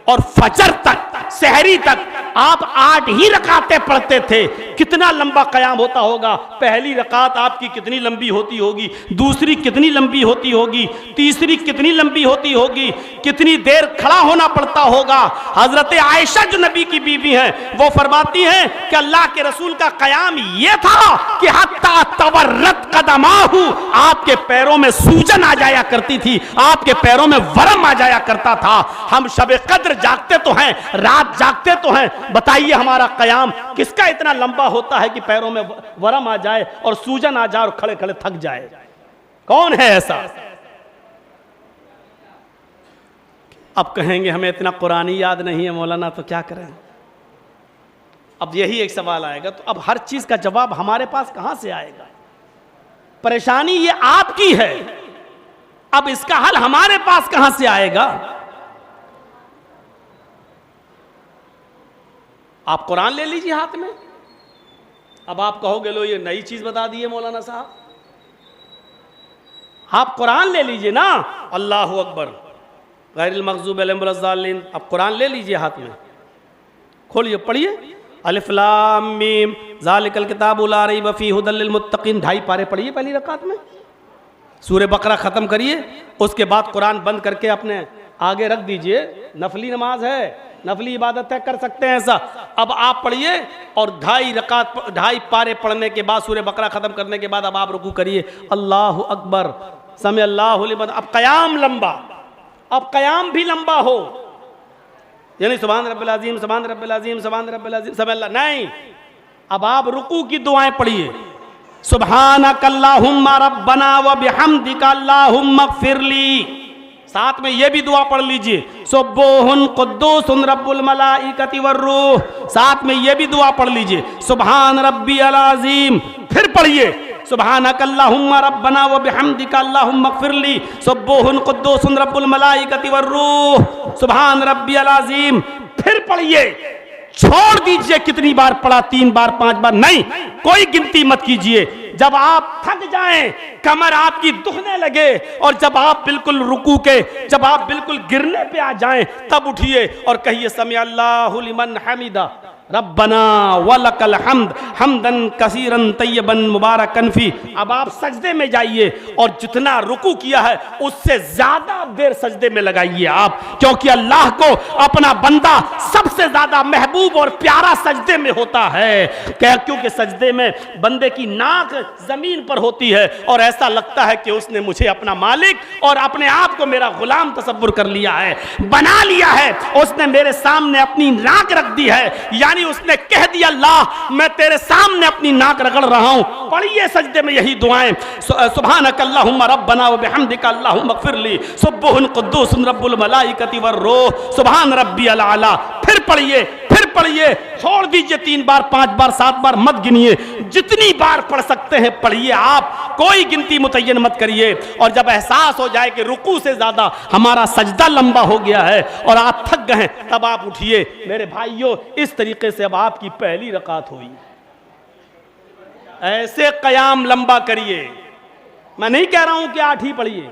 Speaker 1: और फजर तक, सहरी तक आप 8 ही रकातें पढ़ते थे, कितना लंबा कयाम होता होगा। पहली रकात आपकी कितनी लंबी होती होगी, दूसरी कितनी लंबी होती होगी, तीसरी कितनी लंबी होती होगी, कितनी देर खड़ा होना पड़ता होगा। हजरत आयशा जो नबी की बीवी हैं, वो फरमाती हैं कि अल्लाह के रसूल का कयाम ये था कि हत्ता तवर्रत कदमाहु, आपके पैरों में सूजन आ जाया करती थी, आपके पैरों में वरम आ जाया करता था। हम शबे कद्र जागते तो हैं, रात जागते तो हैं, बताइए हमारा कयाम किसका इतना लंबा होता है कि पैरों में वरम आ जाए और सूजन आ जाए और खड़े खड़े थक जाए? कौन है ऐसा? अब कहेंगे हमें इतना कुरानी याद नहीं है मौलाना, तो क्या करें? अब यही एक सवाल आएगा, तो अब हर चीज का जवाब हमारे पास कहां से आएगा? परेशानी ये आपकी है, अब इसका हल हमारे पास कहां से आएगा? आप कुरान ले लीजिए हाथ में। अब आप कहोगे लो ये नई चीज बता दी है मौलाना साहब, आप कुरान ले लीजिए ना, अल्लाह अकबर, गैरिल मग़ज़ूबि अलैहिम वलद्दाल्लीन, आप कुरान ले लीजिए हाथ में, खोलिए पढ़िए, अलिफ लाम मीम ज़ालिकल किताबु ला रैब फ़ीहि हुदल लिल मुत्तक़ीन, 2.5 पारे पढ़िए पहली रकात में, सूरह बकरा ख़त्म करिए, उसके बाद कुरान बंद करके अपने आगे रख दीजिए। नफली नमाज है, नफली इबादत है, कर सकते हैं ऐसा। अब आप पढ़िए और 2.5 पारे पढ़ने के बाद, सूरह बकरा ख़त्म करने के बाद अब आप रुकू करिए, अल्लाहु अकबर, समी अल्लाहु लिमन। अब क़याम लंबा, अब क़याम भी लंबा हो, यानी सुभान रब्बिल अज़ीम, सुभान रब्बिल अज़ीम, सुभान रब्बिल अज़ीम, सब अल्लाह नहीं। अब आप रुकू की दुआएं पढ़िए, सुब्हानका अल्लाहुम्मा रब्बना व बिहम्दिका अल्लाहुम्मा इग़फ़िरली। साथ में ये भी दुआ पढ़ लीजिए, सुब्बुहुन कुद्दूसुन रब्बुल मलाइकति वर्रूह। साथ में ये भी दुआ पढ़ लीजिए, सुब्हान रब्बियल अज़ीम। फिर पढ़िए, सुब्हानका अल्लाहुम्मा रब्बना व बिहम्दिका अल्लाहुम्मा इग़फ़िरली, सुब्बुहुन कुद्दूसुन रब्बुल मलाइकति वर्रूह, सुब्हान रब्बियल अज़ीम। फिर पढ़िए, छोड़ दीजिए कितनी बार पढ़ा, 3 बार 5 बार नहीं, कोई गिनती मत कीजिए। जब आप थक जाएं, कमर आपकी दुखने लगे और जब आप बिल्कुल रुकू के, जब आप बिल्कुल गिरने पे आ जाएं, तब उठिए और कहिए समी अल्लाहु लिमन हमिदा रब्बना वलकल हम्द हम्दन कसीरन तय्यबन मुबारकन फी। अब आप सजदे में जाइए और जितना रुकू किया है उससे ज्यादा देर सजदे में लगाइए आप, क्योंकि अल्लाह को अपना बंदा सबसे ज्यादा महबूब और प्यारा सजदे में होता है। क्योंकि सजदे में बंदे की नाक जमीन पर होती है और ऐसा लगता है कि उसने मुझे अपना मालिक और अपने आप को मेरा गुलाम तसव्वुर कर लिया है, बना लिया है। उसने मेरे सामने अपनी नाक रख दी है, यानी उसने कह दिया अल्लाह मैं तेरे सामने अपनी नाक रगड़ रहा हूं। पढ़िए सजदे में यही दुआएं, सुब्हानक अल्लाहुम्मा रब्बना व बिहम्दिका अल्लाहुम्मा इग़फ़िरली, सुब्बुहुन कुद्दूसुन रब्बुल मलाइकति वर्रूह, सुब्हान रब्बियल आला। फिर पढ़िए, फिर पढ़िए, छोड़ दीजिए 3 बार 5 बार 7 बार मत गिनिए, जितनी बार पढ़ सकते हैं पढ़िए आप, कोई गिनती मुतय्यन मत करिए। और जब एहसास हो जाए कि रुकू से ज्यादा हमारा सजदा लंबा हो गया है और आप थक गए हैं, तब आप उठिए। मेरे भाइयों, इस तरीके से अब आपकी पहली रकात हुई। ऐसे क़याम लंबा करिए, मैं नहीं कह रहा हूं कि 8 ही पढ़िए,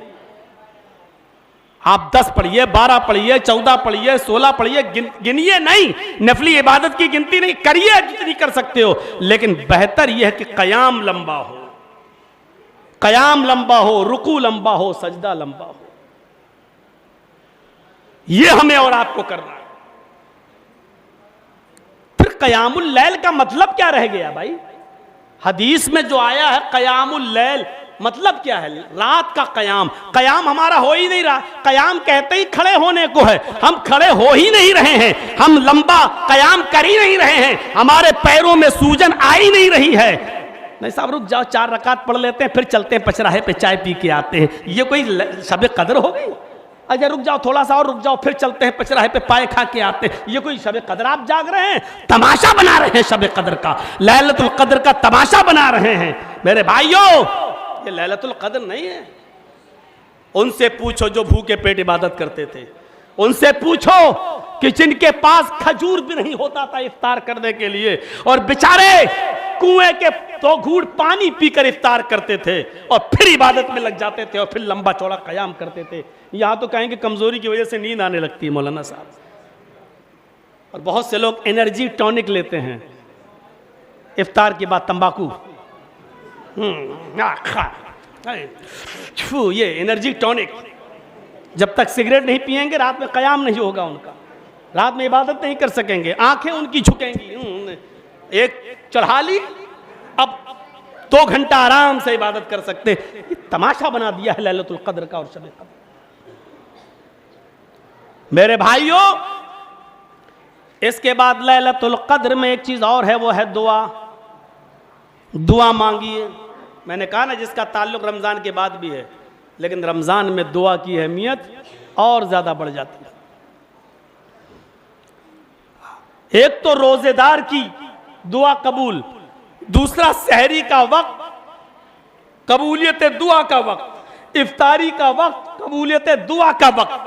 Speaker 1: आप 10 पढ़िए, 12 पढ़िए, 14 पढ़िए, 16 पढ़िए, गिनिए नहीं, नफली इबादत की गिनती नहीं करिए, जितनी कर सकते हो। लेकिन बेहतर यह है कि क़याम लंबा हो, क़याम लंबा हो, रुकू लंबा हो, सजदा लंबा हो। यह हमें और आपको करना है। फिर क़यामुल लैल का मतलब क्या रह गया भाई? हदीस में जो आया है क़यामुल लैल मतलब क्या है? रात का क़याम। क़याम हमारा हो ही नहीं रहा। क़याम कहते ही खड़े होने को है, हम खड़े हो ही नहीं रहे हैं, हम लंबा क़याम कर ही नहीं रहे हैं, हमारे पैरों में सूजन आ ही नहीं रही है। नहीं साहब रुक जाओ, 4 रकात पढ़ लेते हैं, फिर चलते हैं पचराहे पे चाय पी के आते हैं, ये कोई शब कदर हो गई? अच्छा रुक जाओ, थोड़ा सा और रुक जाओ, फिर चलते हैं पचराहे पे पाए खा के आते हैं, ये कोई शब कदर? आप जाग रहे हैं, तमाशा बना रहे हैं शब कदर का, लैलतुल कदर का तमाशा बना रहे हैं। मेरे भाइयों, ये लैलतुल कदर नहीं है। उनसे पूछो जो भूखे पेट इबादत करते थे, उनसे पूछो कि जिनके पास खजूर भी नहीं होता था इफ्तार करने के लिए, और बेचारे कुएं के 2 घूंट पानी पीकर इफ्तार करते थे और फिर इबादत में लग जाते थे और फिर लंबा चौड़ा क़याम करते थे। यहां तो कहेंगे कमजोरी की वजह से नींद आने लगती है मौलाना साहब, और बहुत से लोग एनर्जी टॉनिक लेते हैं इफ्तार के बाद, तंबाकू, ये एनर्जी टॉनिक। जब तक सिगरेट नहीं पिएंगे रात में क़याम नहीं होगा उनका, रात में इबादत नहीं कर सकेंगे, आंखें उनकी झुकेंगी। एक चढ़ा ली, अब 2 घंटा आराम से इबादत कर सकते। ये तमाशा बना दिया है लैलतुल कद्र का और शब कद्र। मेरे भाइयों, इसके बाद लैलतुल कद्र में एक चीज और है, वो है दुआ। दुआ मांगिए। मैंने कहा ना जिसका ताल्लुक रमजान के बाद भी है, लेकिन रमजान में दुआ की अहमियत और ज्यादा बढ़ जाती है। एक तो रोजेदार की दुआ कबूल, दूसरा सहरी का वक्त कबूलियत दुआ का वक्त, इफ्तारी का वक्त कबूलियत दुआ का वक्त,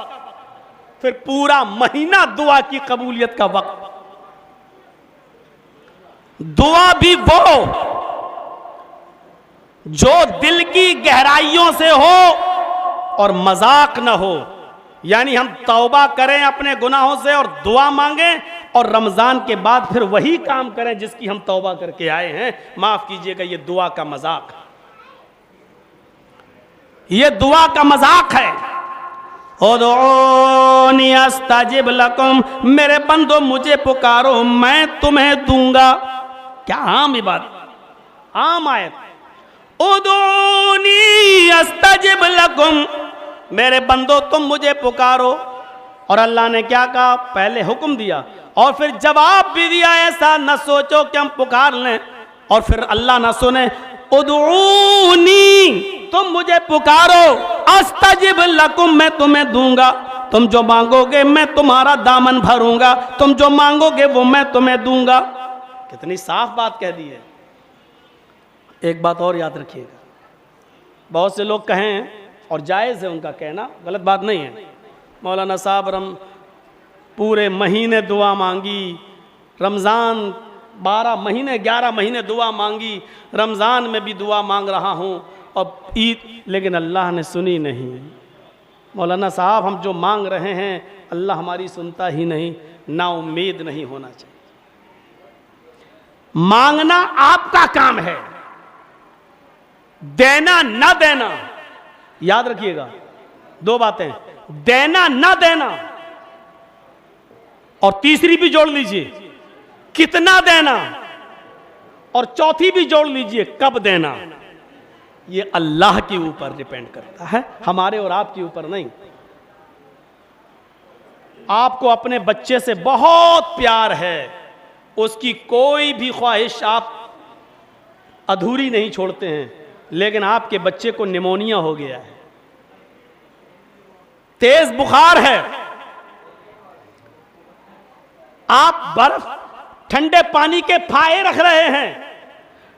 Speaker 1: फिर पूरा महीना दुआ की कबूलियत का वक्त। दुआ भी वो जो दिल की गहराइयों से हो और मजाक न हो। यानी हम तौबा करें अपने गुनाहों से और दुआ मांगें और रमजान के बाद फिर वही काम करें जिसकी हम तौबा करके आए हैं। माफ कीजिएगा, ये दुआ का मजाक, ये दुआ का मजाक है। उदऊनी अस्तजिब लकुम, मेरे बंदो मुझे पुकारो मैं तुम्हें दूंगा। क्या आम इबादत, आम आयत। उदऊनी अस्तजिब लकुम, मेरे बंदो तुम मुझे पुकारो। और अल्लाह ने क्या कहा? पहले हुक्म दिया और फिर जवाब भी दिया। ऐसा न सोचो कि हम पुकार लें और फिर अल्लाह ना सुने। उदऊनी, तुम मुझे पुकारो, अस्तजिब लकुम, मैं तुम्हें दूंगा। तुम जो मांगोगे मैं तुम्हारा दामन भरूंगा, तुम जो मांगोगे वो मैं तुम्हें दूंगा। कितनी साफ बात कह दी है। एक बात और याद रखिएगा, बहुत से लोग कहें, और जायज़ है उनका कहना, गलत बात नहीं है, मौलाना साहब पूरे महीने दुआ मांगी, रमज़ान 12 महीने 11 महीने दुआ मांगी, रमज़ान में भी दुआ मांग रहा हूँ और ईद, लेकिन अल्लाह ने सुनी नहीं। मौलाना साहब हम जो मांग रहे हैं अल्लाह हमारी सुनता ही नहीं। ना उम्मीद नहीं होना चाहिए। मांगना आपका काम है, देना ना देना, याद रखिएगा दो बातें, देना ना देना और तीसरी भी जोड़ लीजिए कितना देना, और चौथी भी जोड़ लीजिए कब देना। ये अल्लाह के ऊपर डिपेंड करता है, हमारे और आपके ऊपर नहीं। आपको अपने बच्चे से बहुत प्यार है, उसकी कोई भी ख्वाहिश आप अधूरी नहीं छोड़ते हैं, लेकिन आपके बच्चे को निमोनिया हो गया है, तेज बुखार है, आप बर्फ ठंडे पानी के फाये रख रहे हैं,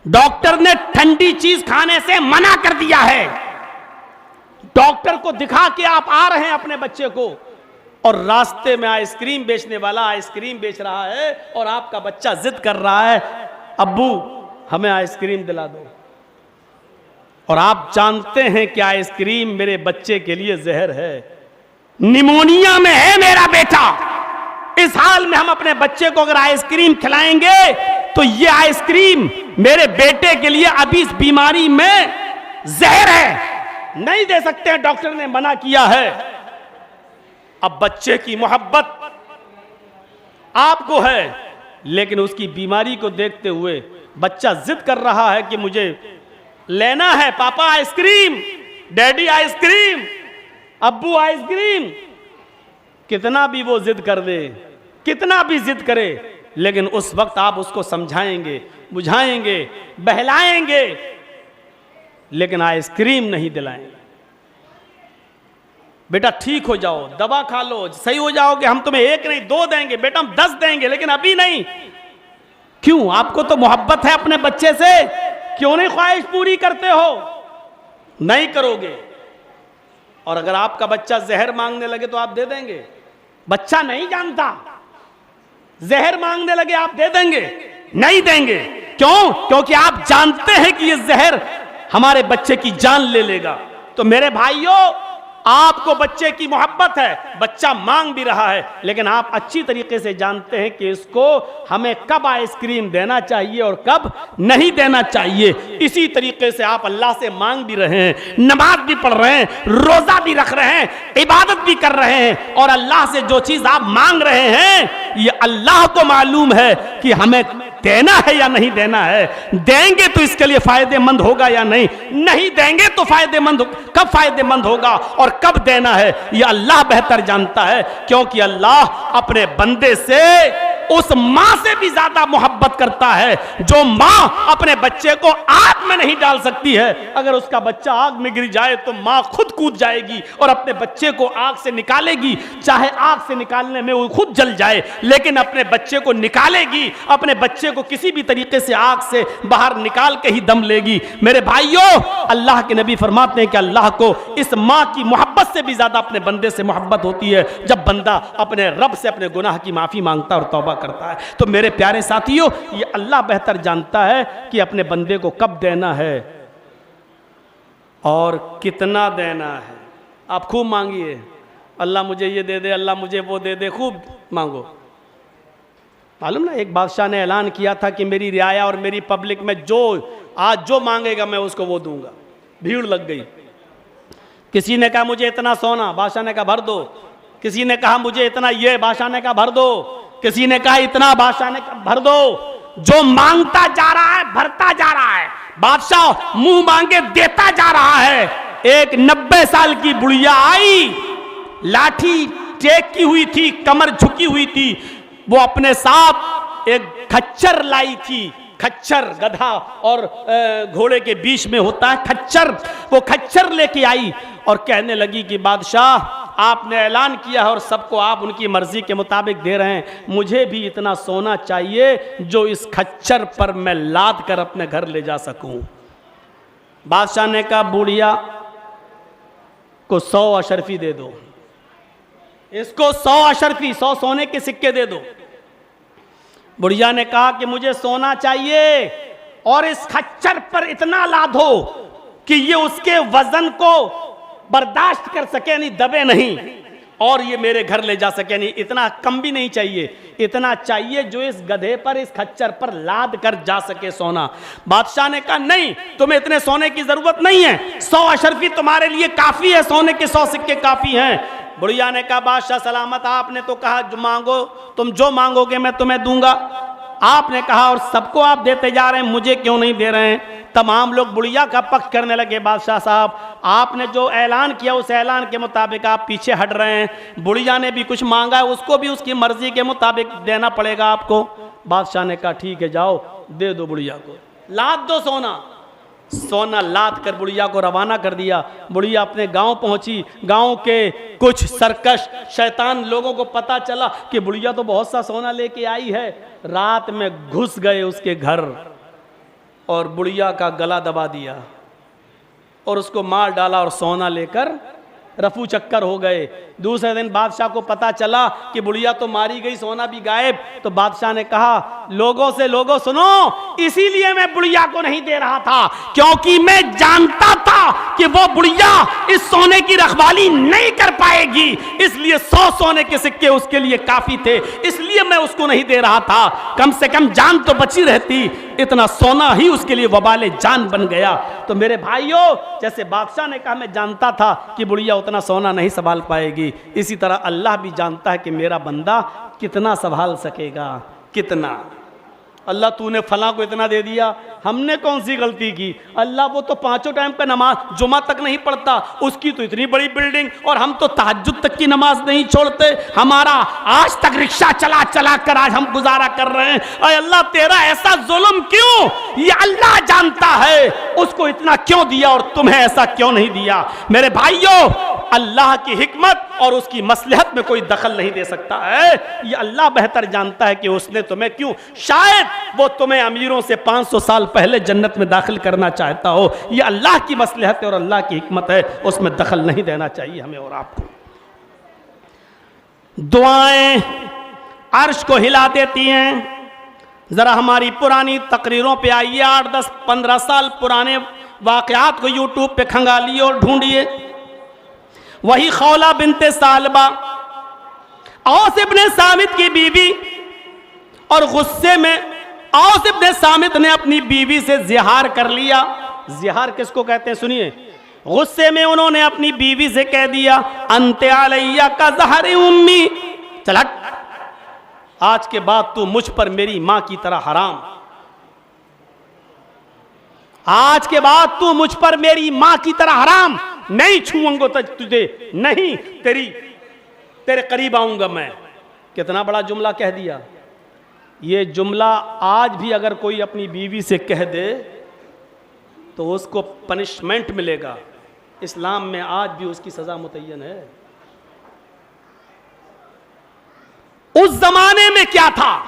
Speaker 1: डॉक्टर ने ठंडी चीज खाने से मना कर दिया है, डॉक्टर को दिखा के आप आ रहे हैं अपने बच्चे को, और रास्ते में आइसक्रीम बेचने वाला आइसक्रीम बेच रहा है और आपका बच्चा जिद कर रहा है अब्बू हमें आइसक्रीम दिला दो, और आप जानते हैं कि आइसक्रीम मेरे बच्चे के लिए जहर है, निमोनिया में है मेरा बेटा। इस हाल में हम अपने बच्चे को अगर आइसक्रीम खिलाएंगे तो ये आइसक्रीम मेरे बेटे के लिए अभी इस बीमारी में जहर है, नहीं दे सकते हैं, डॉक्टर ने मना किया है। अब बच्चे की मोहब्बत आपको है, लेकिन उसकी बीमारी को देखते हुए बच्चा जिद कर रहा है कि मुझे लेना है पापा आइसक्रीम, डैडी आइसक्रीम, अब्बू आइसक्रीम। कितना भी वो जिद कर दे, कितना भी जिद करे, लेकिन उस वक्त आप उसको समझाएंगे, बुझाएंगे, बहलाएंगे, लेकिन आइसक्रीम नहीं दिलाएंगे। बेटा ठीक हो जाओ, दवा खा लो, सही हो जाओगे, हम तुम्हें 1 नहीं 2 देंगे, बेटा हम 10 देंगे, लेकिन अभी नहीं। क्यों? आपको तो मोहब्बत है अपने बच्चे से, क्यों नहीं ख्वाहिश पूरी करते हो? नहीं करोगे। और अगर आपका बच्चा जहर मांगने लगे तो आप दे देंगे? बच्चा नहीं जानता, जहर मांगने लगे आप दे देंगे? नहीं देंगे। क्यों? क्योंकि आप जानते हैं कि ये जहर हमारे बच्चे की जान ले लेगा। तो मेरे भाइयों, आपको बच्चे की मोहब्बत है, बच्चा मांग भी रहा है, लेकिन आप अच्छी तरीके से जानते हैं कि इसको हमें कब आइसक्रीम देना चाहिए और कब नहीं देना चाहिए। इसी तरीके से आप अल्लाह से मांग भी रहे हैं, नमाज भी पढ़ रहे हैं, रोजा भी रख रहे हैं, इबादत भी कर रहे हैं, और अल्लाह से जो चीज आप मांग रहे हैं ये अल्लाह को मालूम है कि हमें देना है या नहीं देना है। देंगे तो इसके लिए फायदेमंद होगा या नहीं, नहीं देंगे तो फायदेमंद, कब फायदेमंद होगा और कब देना है ये अल्लाह बेहतर जानता है, क्योंकि अल्लाह अपने बंदे से उस मां से भी ज्यादा मोहब्बत करता है जो मां अपने बच्चे को आग में नहीं डाल सकती है। अगर उसका बच्चा आग में गिर जाए तो मां खुद कूद जाएगी और अपने बच्चे को आग से निकालेगी, चाहे आग से निकालने में वो खुद जल जाए, लेकिन अपने बच्चे को निकालेगी, अपने बच्चे को किसी भी तरीके से आग से बाहर निकाल के ही दम लेगी। मेरे भाइयों, अल्लाह के नबी फरमाते हैं कि अल्लाह को इस मां की मोहब्बत से भी ज्यादा अपने बंदे से मोहब्बत होती है जब बंदा अपने रब से अपने गुनाह की माफी मांगता और तौबा करता है। तो मेरे प्यारे साथियों, ये अल्लाह बेहतर जानता है कि अपने बंदे को कब देना है और कितना देना है। आप खूब मांगिए, अल्लाह मुझे ये दे दे, अल्लाह मुझे वो दे दे, खूब मांगो। मालूम ना, एक बादशाह ने ऐलान किया था कि मेरी रियाया और मेरी पब्लिक में जो आज जो मांगेगा मैं उसको वो दूंगा। भीड़ लग गई। किसी ने कहा मुझे इतना सोना, बादशाह ने कहा भर दो। किसी ने कहा मुझे इतना ये, बादशाह ने कहा भर दो। किसी ने कहा इतना, बादशाह ने कहा भर दो। जो मांगता जा रहा है भरता जा रहा है, बादशाह मुंह मांगे देता जा रहा है। एक 90 साल की बुढ़िया आई, लाठी टेक की हुई थी, कमर झुकी हुई थी। वो अपने साथ एक खच्चर लाई थी। खच्चर गधा और घोड़े के बीच में होता है खच्चर। वो खच्चर लेके आई और कहने लगी कि बादशाह आपने ऐलान किया है और सबको आप उनकी मर्जी के मुताबिक दे रहे हैं, मुझे भी इतना सोना चाहिए जो इस खच्चर पर मैं लाद कर अपने घर ले जा सकूं। बादशाह ने कहा बुढ़िया को 100 अशरफी दे दो, इसको 100 अशरफी, 100 सोने के सिक्के दे दो। बुढ़िया ने कहा कि मुझे सोना चाहिए और इस खच्चर पर इतना लादो कि ये उसके वजन को बर्दाश्त कर सके, नहीं दबे नहीं, और ये मेरे घर ले जा सके। नहीं, इतना कम भी नहीं चाहिए, इतना चाहिए जो इस गधे पर, इस खच्चर पर लाद कर जा सके सोना। बादशाह ने कहा नहीं, तुम्हें इतने सोने की जरूरत नहीं है, 100 अशरफी तुम्हारे लिए काफी है, सोने के 100 सिक्के काफी हैं। बुढ़िया ने कहा बादशाह सलामत, आपने तो कहा जो मांगो, तुम जो मांगोगे मैं तुम्हें दूंगा। आपने कहा और सबको आप देते जा रहे हैं, मुझे क्यों नहीं दे रहे हैं। तमाम लोग बुढ़िया का पक्ष करने लगे, बादशाह साहब आपने जो ऐलान किया उस ऐलान के मुताबिक आप पीछे हट रहे हैं। बुढ़िया ने भी कुछ मांगा है, उसको भी उसकी मर्जी के मुताबिक देना पड़ेगा आपको। बादशाह ने कहा ठीक है, जाओ दे दो बुढ़िया को, लाद दो सोना। सोना लाद कर बुढ़िया को रवाना कर दिया। बुढ़िया अपने गांव पहुंची। गांव के कुछ सरकश शैतान लोगों को पता चला कि बुढ़िया तो बहुत सा सोना लेके आई है। रात में घुस गए उसके घर और बुढ़िया का गला दबा दिया और उसको मार डाला और सोना लेकर रफू चक्कर हो गए। दूसरे दिन बादशाह को पता चला कि बुढ़िया तो मारी गई, सोना भी गायब। तो बादशाह ने कहा लोगों से, लोगों सुनो, इसीलिए मैं बुढ़िया को नहीं दे रहा था क्योंकि मैं जानता था कि वो बुढ़िया इस सोने की रखवाली नहीं कर पाएगी, इसलिए 100 सोने के सिक्के उसके लिए काफी थे, इसलिए मैं उसको नहीं दे रहा था। कम से कम जान तो बची रहती, इतना सोना ही उसके लिए वबाले जान बन गया। तो मेरे भाइयों, जैसे बादशाह ने कहा मैं जानता था कि बुढ़िया उतना सोना नहीं संभाल पाएगी, इसी तरह अल्लाह भी जानता है कि मेरा बंदा कितना संभाल सकेगा। कितना अल्लाह तूने फलां को इतना दे दिया, हमने कौन सी गलती की। अल्लाह वो तो 5 टाइम का नमाज जुमा तक नहीं पढ़ता, उसकी तो इतनी बड़ी बिल्डिंग, और हम तो तहज्जुद तक की नमाज नहीं छोड़ते। हमारा आज तक रिक्शा चला चला कर आज हम गुजारा कर रहे हैं। अरे अल्लाह तेरा ऐसा जुल्म क्यों, ये अल्लाह जानता है। उसको इतना क्यों दिया और तुम्हें ऐसा क्यों नहीं दिया। मेरे भाइयों, अल्लाह की हिकमत और उसकी मसलहत में कोई दखल नहीं दे सकता है। ये अल्लाह बेहतर जानता है कि उसने तुम्हें क्यों, शायद वो तुम्हें अमीरों से 500 साल पहले जन्नत में दाखिल करना चाहता हो। ये अल्लाह की मसलहत और अल्लाह की हिकमत है, उसमें दखल नहीं देना चाहिए हमें और आपको। दुआएं अर्श को हिला देती हैं। जरा हमारी पुरानी तकरीरों पे आइए, 8, 10, 15 साल पुराने वाकयात को यूट्यूब पे खंगालिए और ढूंढिए। वही खौला बिनते सालबा, औस इब्ने सामित की बीवी, और गुस्से में औस इब्ने सामित ने अपनी बीवी से जिहार कर लिया। जिहार किसको कहते हैं सुनिए। गुस्से में उन्होंने अपनी बीवी से कह दिया अंते अलैया का ज़हरी उम्मी, चल हट, आज के बाद तू मुझ पर मेरी मां की तरह हराम। आज के बाद तू मुझ पर मेरी मां की तरह हराम, नहीं छूऊंगा तुझे, नहीं तेरे करीब आऊंगा मैं। कितना बड़ा जुमला कह दिया। ये जुमला आज भी अगर कोई अपनी बीवी से कह दे तो उसको पनिशमेंट मिलेगा। इस्लाम में आज भी उसकी सजा मुतय्यन है। उस जमाने में क्या था,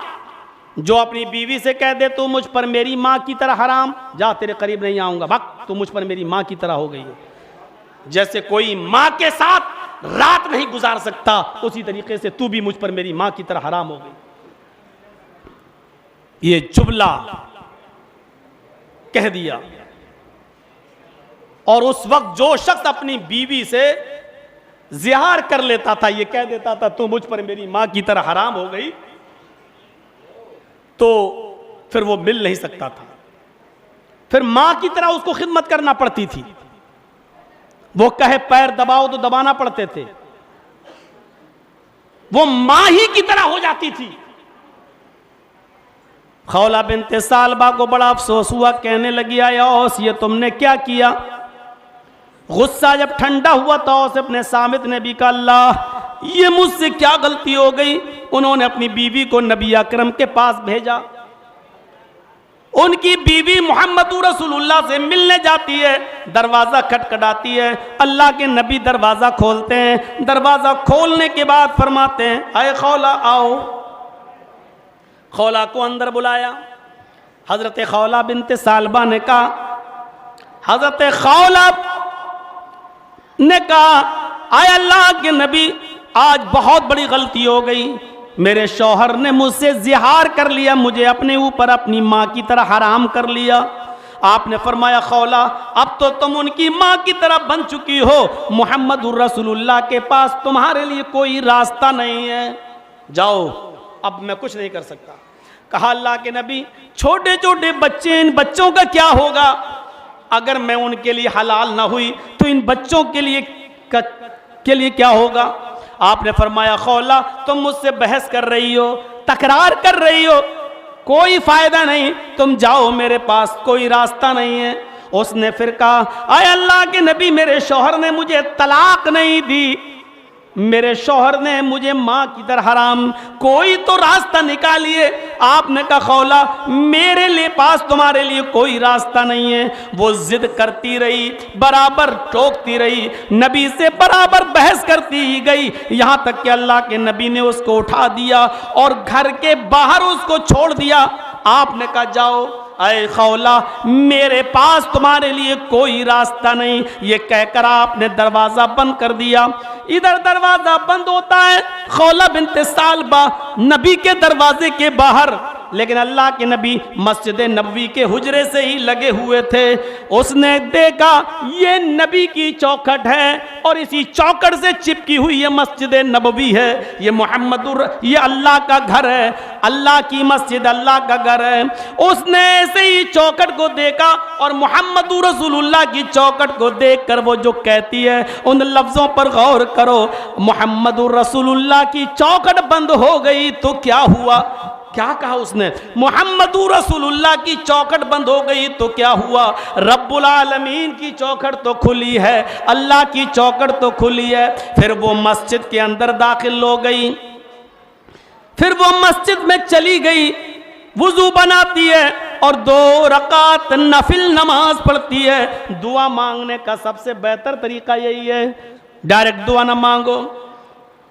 Speaker 1: जो अपनी बीवी से कह दे तू मुझ पर मेरी मां की तरह हराम, जा तेरे करीब नहीं आऊंगा, भग, तू मुझ पर मेरी मां की तरह हो गई है। जैसे कोई मां के साथ रात नहीं गुजार सकता, उसी तरीके से तू भी मुझ पर मेरी मां की तरह हराम हो गई। ये जुमला कह दिया। और उस वक्त जो शख्स अपनी बीवी से जिहार कर लेता था, ये कह देता था तू मुझ पर मेरी मां की तरह हराम हो गई, तो फिर वो मिल नहीं सकता था, फिर मां की तरह उसको खिदमत करना पड़ती थी। वो कहे पैर दबाओ तो दबाना पड़ते थे, वो मां ही की तरह हो जाती थी। खौला बिनते सालबा को बड़ा अफसोस हुआ, कहने लगी आया औस ये तुमने क्या किया। गुस्सा जब ठंडा हुआ तो औस अपने सामित ने भी कहा अल्लाह ये मुझसे क्या गलती हो गई। उन्होंने अपनी बीवी को नबी अकरम के पास भेजा। उनकी बीवी मोहम्मद रसूलुल्लाह से मिलने जाती है, दरवाजा खटखटाती है, अल्लाह के नबी दरवाजा खोलते हैं। दरवाजा खोलने के बाद फरमाते हैं अय खौला आओ। खौला को अंदर बुलाया। हजरत खौला बिनते सालबा ने कहा, हजरत खौला ने कहा आय अल्लाह के नबी आज बहुत बड़ी गलती हो गई, मेरे शौहर ने मुझसे जिहार कर लिया, मुझे अपने ऊपर अपनी माँ की तरह हराम कर लिया। आपने फरमाया खौला अब तो तुम उनकी माँ की तरह बन चुकी हो, मोहम्मद रसूलुल्लाह के पास तुम्हारे लिए कोई रास्ता नहीं है, जाओ अब मैं कुछ नहीं कर सकता। कहा अल्लाह के नबी छोटे छोटे बच्चे, इन बच्चों का क्या होगा, अगर मैं उनके लिए हलाल ना हुई तो इन बच्चों के लिए क्या होगा। आपने फरमाया खौला तुम मुझसे बहस कर रही हो, तकरार कर रही हो, कोई फायदा नहीं, तुम जाओ मेरे पास कोई रास्ता नहीं है। उसने फिर कहा आय अल्लाह के नबी मेरे शौहर ने मुझे तलाक नहीं दी, मेरे शौहर ने मुझे माँ की तरह हराम, कोई तो रास्ता निकालिए। आपने कहा खौला मेरे लिए पास तुम्हारे लिए कोई रास्ता नहीं है। वो जिद करती रही, बराबर टोकती रही, नबी से बराबर बहस करती ही गई, यहाँ तक कि अल्लाह के नबी ने उसको उठा दिया और घर के बाहर उसको छोड़ दिया। आपने कहा जाओ अय खौला मेरे पास तुम्हारे लिए कोई रास्ता नहीं। ये कहकर आपने दरवाजा बंद कर दिया। इधर दरवाजा बंद होता है, खौला बिनते सालबा नबी के दरवाजे के बाहर, लेकिन अल्लाह के नबी मस्जिद नबवी के हुजरे से ही लगे हुए थे। उसने देखा ये नबी की चौखट है और इसी चौखट से चिपकी हुई ये मस्जिद नबवी है, ये ये अल्लाह का घर है, अल्लाह की मस्जिद अल्लाह का घर है। उसने ऐसे ही चौखट को देखा और मोहम्मद रसूलुल्लाह की चौखट को देखकर वो जो कहती है, उन लफ्जों पर गौर करो, मोहम्मद रसूलुल्लाह की चौखट बंद हो गई तो क्या हुआ। क्या कहा उसने, मोहम्मद रसूलुल्लाह की चौखट बंद हो गई तो क्या हुआ, रब्बुल आलमीन की चौखट तो खुली है, अल्लाह की चौखट तो खुली है। फिर वो मस्जिद के अंदर दाखिल हो गई, फिर वो मस्जिद में चली गई, वुजू बनाती है और 2 रकात नफिल नमाज पढ़ती है। दुआ मांगने का सबसे बेहतर तरीका यही है, डायरेक्ट दुआ ना मांगो,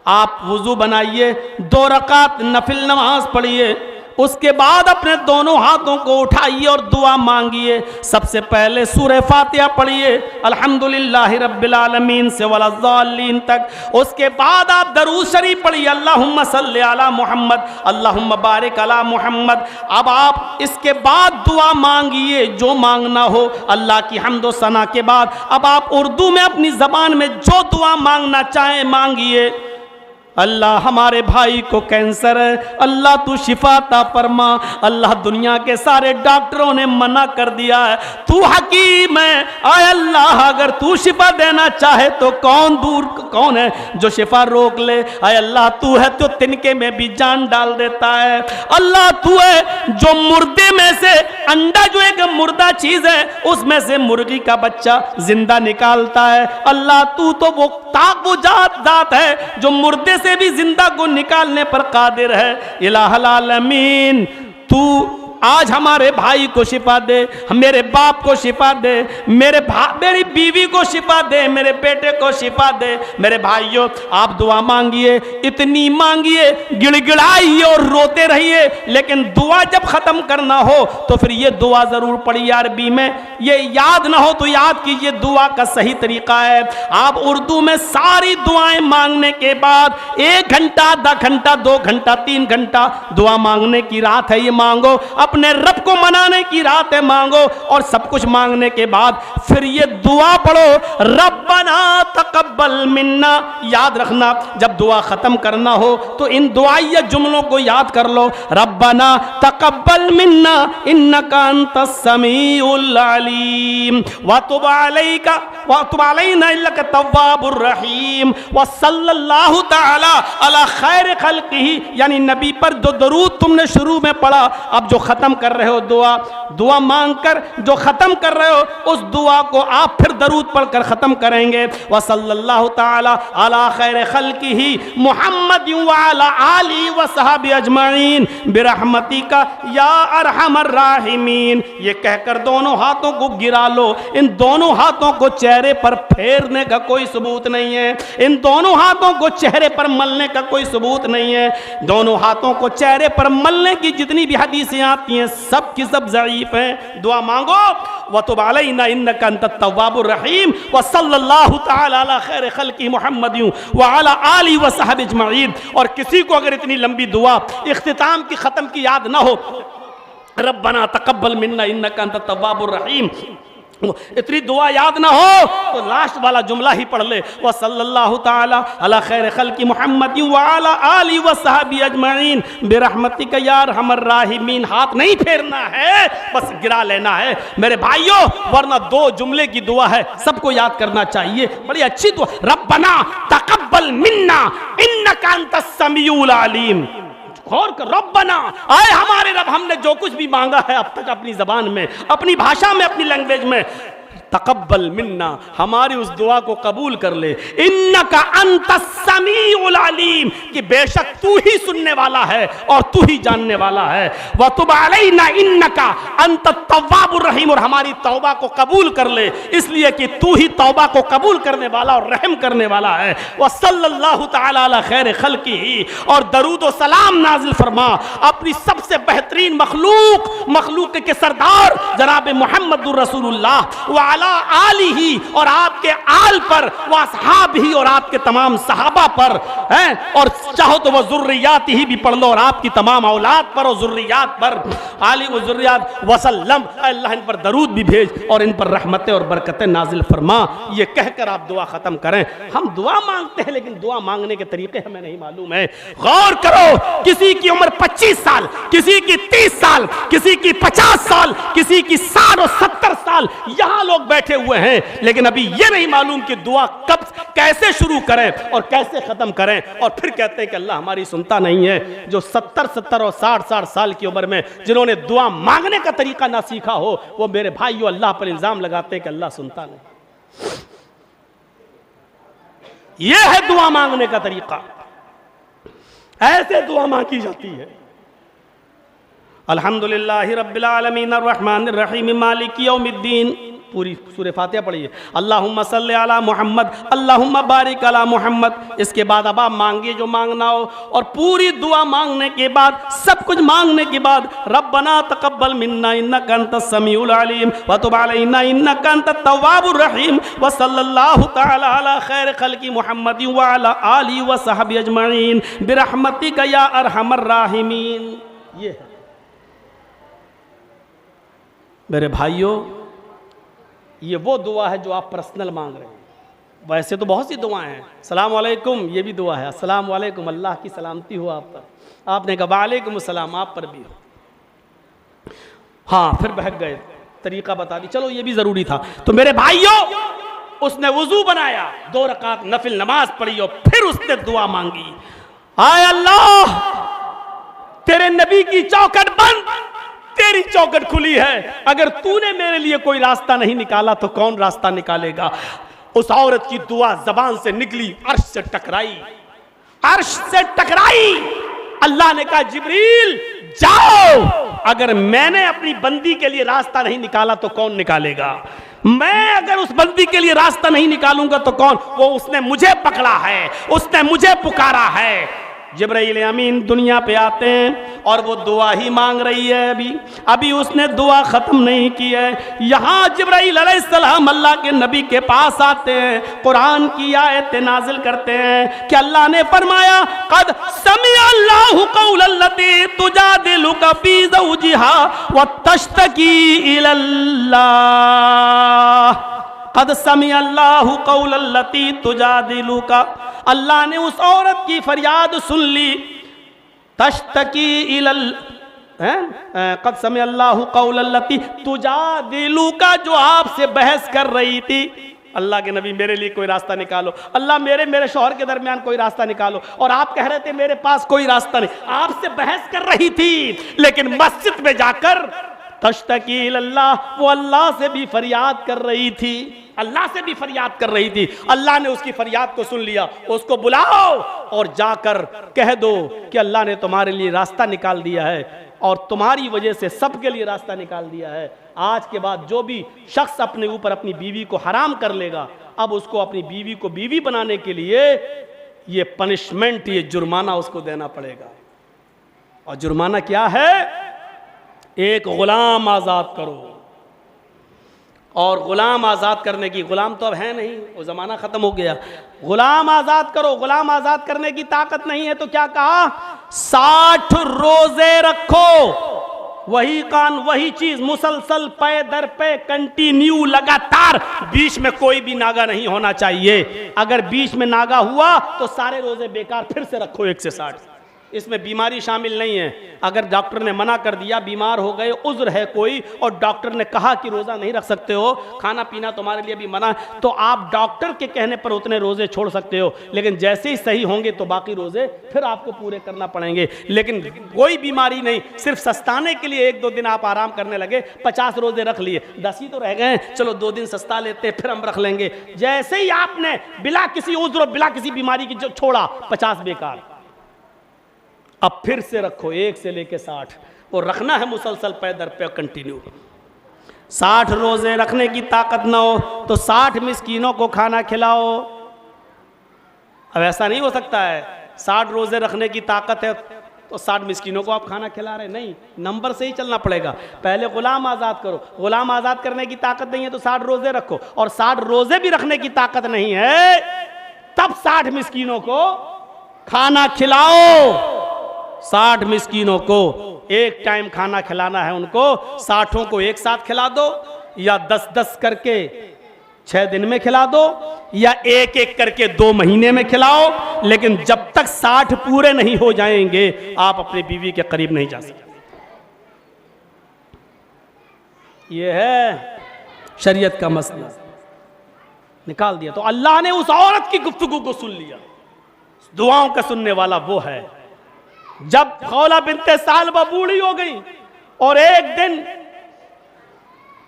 Speaker 1: आप वुजू बनाइए, 2 रकात नफिल नमाज पढ़िए, उसके बाद अपने दोनों हाथों को उठाइए और दुआ मांगिए। सबसे पहले सूरह फातिहा पढ़िए अल्हम्दुलिल्लाहि रब्बिल आलमीन से वलज़ालिन तक, उसके बाद आप दरूद शरीफ पढ़िए अल्लाहुम्मा सल्ली अला मुहम्मद अल्लाहुम्मा बारिक अला मुहम्मद। अब आप इसके बाद दुआ मांगिए जो मांगना हो अल्लाह की हम्द व सना के बाद। अब आप उर्दू में अपनी ज़बान में जो दुआ मांगना चाहें मांगिए। अल्लाह हमारे भाई को कैंसर है, अल्लाह तू शिफा अता फरमा, अल्लाह दुनिया के सारे डॉक्टरों ने मना कर दिया है, तू हकीम है, आय अल्लाह अगर तू शिफा देना चाहे तो कौन है जो शिफा रोक ले। आय अल्लाह तू है तो तिनके में भी जान डाल देता है, अल्लाह तू है जो मुर्दे में से अंडा, जो एक मुर्दा चीज है उसमें से मुर्गी का बच्चा जिंदा निकालता है, अल्लाह तू तो वो जात है जो मुर्दे से भी जिंदा को निकालने पर कादिर है। इलाहुल आलमीन तू आज हमारे भाई को शिफा दे, मेरे बाप को शिफा दे, मेरी बीवी को शिफा दे, मेरे बेटे को शिफा दे। मेरे भाइयों आप दुआ मांगिए, इतनी मांगिए, गिड़गिड़ाइए और रोते रहिए, लेकिन दुआ जब खत्म करना हो तो फिर ये दुआ जरूर पढ़िए अरबी में। ये याद ना हो तो याद कीजिए, दुआ का सही तरीका है आप उर्दू में सारी दुआएं मांगने के बाद 1 घंटा, आधा घंटा, 2 घंटा, 3 घंटा दुआ मांगने की रात है, ये मांगो। अपने रब को मनाने की रातें मांगो और सब कुछ मांगने के बाद फिर ये दुआ पढ़ो, रब्बना तकब्बल मिन्ना। याद रखना, जब दुआ खत्म करना हो तो इन दुआइया जुमलों को याद कर लो, रब्बना तकब्बल मिन्ना इन्नका अंतस समीउल अलीम व तुब अलैना इन्नका तव्वाबुर रहीम व सल्लल्लाहु तआला अला खैर खल्किही। यानी नबी पर जो दरूद तुमने शुरू में पढ़ा, अब जो खत्म कर रहे हो दुआ मांग कर जो खत्म कर रहे हो उस दुआ को आप फिर दरूद पढ़कर खत्म करेंगे। व सल्लल्लाहु तआला अला खैर खल्किही मुहम्मद व अला आली व सहाबी अजमाइन बिरहमतिका या अरहमर राहिमीन। ये कहकर दोनों हाथों को गिरा लो। इन दोनों हाथों को चेहरे पर फेरने का कोई सबूत नहीं है, इन दोनों हाथों को चेहरे पर मलने का कोई सबूत नहीं है। दोनों हाथों को चेहरे पर मलने की जितनी भी हदीसें आती हैं सब की सब ज़ईफ़ हैं। दुआ मांगो, व तुब अलैना इन्नका अंतत तव्वाबुर रहीम व सल्लल्लाहु तआला अला खैर खल्की मुहम्मदिन व अला आली व सहबी अजमईन। और किसी को अगर इतनी लंबी दुआ इख्तिताम की ख़त्म की याद ना हो, रब्बना तकब्बल मिन्ना इन्नका अंतत तव्वाबुर रहीम, इतनी दुआ याद ना हो तो लास्ट वाला जुमला ही पढ़ ले, व सल्लल्लाहु तआला अला खैर खल्की मुहम्मदिन व अला आली व सहबी अजमईन बिरहमतिका या अरहमर राहिमीन। हाथ नहीं फेरना है, बस गिरा लेना है मेरे भाइयों, वरना दो जुमले की दुआ है, सबको याद करना चाहिए। बड़ी अच्छी दुआ, रब्बना तकब्बल मिन्ना इन्नका अंतस समीउल अलीम। गौर कर, रब्बना, आए हमारे रब, हमने जो कुछ भी मांगा है अब तक अपनी जबान में, अपनी भाषा में, अपनी लैंग्वेज में, तकब्बल मिन्ना, हमारी उस दुआ को कबूल कर ले। इन्नका अंतस समीउल अलीम, कि बेशक तू ही सुनने वाला है और तू ही जानने वाला है। व तुब अलैना इन्नका अंतत तव्वाबुर रहीम, और हमारी तौबा को कबूल कर ले, इसलिए कि तू ही तौबा को कबूल करने वाला और रहम करने वाला है। व सल्लल्लाहु तआला अला खैर खल्किही, और दरूद व सलाम नाजिल फरमा अपनी सबसे बेहतरीन मखलूक के सरदार जनाब मुहम्मदुर रसूलुल्लाह व आली ही, और आपके आल पर, व सहाब ही, और आपके तमाम सहाबा पर हैं, और चाहो तो वह जुर्रियात ही भी पढ़ लो, और आपकी तमाम औलाद पर और जुर्रियात पर, आली व जुर्रियात वसल्लम। अल्लाह इन पर दरूद भी भेज और इन पर रहमतें और बरकतें नाजिल फरमा। ये कहकर आप दुआ खत्म करें। हम दुआ मांगते हैं लेकिन दुआ मांगने के तरीके हमें नहीं मालूम है। गौर करो, किसी की उम्र 25 साल, किसी की 30 साल, किसी की 50 साल, किसी की 60 और 70 साल यहां लोग बैठे हुए हैं, लेकिन अभी ये नहीं मालूम कि दुआ कब कैसे शुरू करें और कैसे खत्म करें, और फिर कहते हैं कि अल्लाह हमारी सुनता नहीं है। जो 70 और 60 साल की उम्र में जिन्होंने दुआ मांगने का तरीका ना सीखा हो, वो मेरे भाइयों अल्लाह पर इल्जाम लगाते हैं कि अल्लाह सुनता नहीं। यह है दुआ मांगने का तरीका, ऐसे दुआ मांगी जाती है। अल्हम्दुलिल्लाहि रब्बिल आलमीन अर्रहमानिर रहीम मालिकी यौमिद्दीन, पूरी सूरह फातिहा पढ़िए। अल्लाहुम्मा सल्ली अला मुहम्मद, अल्लाहुम्मा बारिक अला मुहम्मद। इसके बाद अब आप मांगिए जो मांगना हो, और पूरी दुआ मांगने के बाद, सब कुछ मांगने के बाद, रब्बना तकब्बल मिन्ना इन्नका अंतस समीउल अलीम व तुब अलैना इन्नका अंतत तव्वाबुर रहीम व सल्लल्लाहु तआला अला खैर खल्की मुहम्मदिन व अला आली व सहबी अजमईन बिरहमतिका या अरहमर राहिमीन। ये है मेरे भाइयों, ये वो दुआ है जो आप पर्सनल मांग रहे हैं। वैसे तो बहुत सी दुआएं हैं, सलाम वालेकुम, ये भी दुआ है, अस्सलाम वालेकुम, अल्लाह की सलामती हो आप पर। आपने कहा वालेकुम सलाम, आप पर भी हो। हाँ, फिर बहक गए, तरीका बता दी, चलो ये भी जरूरी था। तो मेरे भाइयों, उसने वुजू बनाया, 2 रकात नफिल नमाज पढ़ी और फिर उसने दुआ मांगी, आए अल्लाह तेरे नबी की चौखट बंद, तेरी चौखट खुली है, अगर तूने मेरे लिए कोई रास्ता नहीं निकाला तो कौन रास्ता निकालेगा। उस औरत की दुआ जबान से निकली, अर्श से टकराई, अर्श से टकराई। अल्लाह ने कहा जिब्रील जाओ, अगर मैंने अपनी बंदी के लिए रास्ता नहीं निकाला तो कौन निकालेगा। मैं अगर उस बंदी के लिए रास्ता नहीं निकालूंगा तो कौन। वो उसने मुझे पकड़ा है, उसने मुझे पुकारा है। जिब्राइल अमीन दुनिया पे आते हैं और वो दुआ ही मांग रही है। अभी उसने दुआ ख़त्म नहीं की है। यहाँ जिब्राइल अलैहिस्सलाम अल्लाह के नबी के पास आते हैं, कुरान की आयत नाजिल करते हैं कि अल्लाह ने फरमाया क़द समिअ अल्लाहु क़ौलल्लती तुजादिलुका फ़ी ज़ौजिहा व तश्तकी इलल्लाह। क़द समिअ अल्लाहु क़ौलल्लती तुजादिलुका, अल्लाह ने उस औरत की फरियाद सुन ली। तश्तकी इलल क़द समिअ अल्लाहु क़ौलल्लती तुजादिलुका, जो आपसे बहस कर रही थी। अल्लाह के नबी मेरे लिए कोई रास्ता निकालो, अल्लाह मेरे शौहर के दरमियान कोई रास्ता निकालो। और आप कह रहे थे मेरे पास कोई रास्ता नहीं, आपसे बहस कर रही थी, लेकिन मस्जिद में जाकर तश्तकी इलल्लाह, वो अल्लाह से भी फरियाद कर रही थी, अल्लाह से भी फरियाद कर रही थी। अल्लाह ने उसकी फरियाद को सुन लिया। उसको बुलाओ और जाकर कह दो कि अल्लाह ने तुम्हारे लिए रास्ता निकाल दिया है और तुम्हारी वजह से सबके लिए रास्ता निकाल दिया है। आज के बाद जो भी शख्स अपने ऊपर अपनी बीवी को हराम कर लेगा, अब उसको अपनी बीवी को बीवी बनाने के लिए ये पनिशमेंट, ये जुर्माना उसको देना पड़ेगा। और जुर्माना क्या है? एक गुलाम आज़ाद करो। और गुलाम आज़ाद करने की, गुलाम तो अब है नहीं, वो ज़माना ख़त्म हो गया। गुलाम आज़ाद करो, गुलाम आज़ाद करने की ताकत नहीं है तो क्या कहा? 60 रोज़े रखो। वही कान, वही चीज़, मुसलसल पे दर पे कंटिन्यू, लगातार, बीच में कोई भी नागा नहीं होना चाहिए। अगर बीच में नागा हुआ तो सारे रोज़े बेकार, फिर से रखो 1 से 60। इसमें बीमारी शामिल नहीं है। अगर डॉक्टर ने मना कर दिया, बीमार हो गए, उज़्र है कोई, और डॉक्टर ने कहा कि रोज़ा नहीं रख सकते हो, खाना पीना तुम्हारे लिए भी मना, तो आप डॉक्टर के कहने पर उतने रोज़े छोड़ सकते हो। लेकिन जैसे ही सही होंगे तो बाकी रोज़े फिर आपको पूरे करना पड़ेंगे। लेकिन कोई बीमारी नहीं, सिर्फ सस्ताने के लिए 1-2 दिन आप आराम करने लगे, 50 रोज़े रख लिए, 10 ही तो रह गए, चलो 2 दिन सस्ता लेते, फिर हम रख लेंगे। जैसे ही आपने बिला किसी उज़्र, बिला किसी बीमारी की जो छोड़ा, 50 बेकार। अब फिर से रखो 1 से लेके 60, वो रखना है मुसलसल पे दर पे कंटिन्यू। 60 रोजे रखने की ताकत ना हो तो 60 मिस्कीनों को खाना खिलाओ। अब ऐसा नहीं हो सकता है 60 रोजे रखने की ताकत है तो 60 मिस्कीनों को आप खाना खिला रहे, नहीं, नंबर से ही चलना पड़ेगा। पहले गुलाम आज़ाद करो, गुलाम आज़ाद करने की ताकत नहीं है तो 60 रोजे रखो, और 60 रोजे भी रखने की ताकत नहीं है तब 60 मिस्कीनों को खाना खिलाओ। 60 मिस्कीनों को एक टाइम खाना खिलाना है उनको, 60 को एक साथ खिला दो, या 10-10 करके 6 दिन में खिला दो, या 1-1 करके 2 महीने में खिलाओ। लेकिन जब तक 60 पूरे नहीं हो जाएंगे आप अपनी बीवी के करीब नहीं जा सकते। यह है शरीयत का मसला, निकाल दिया। तो अल्लाह ने उस औरत की गुफ्तगू को सुन लिया। दुआओं का सुनने वाला वो है। जब खौला बिनते सालबा बूढ़ी हो गई और एक दिन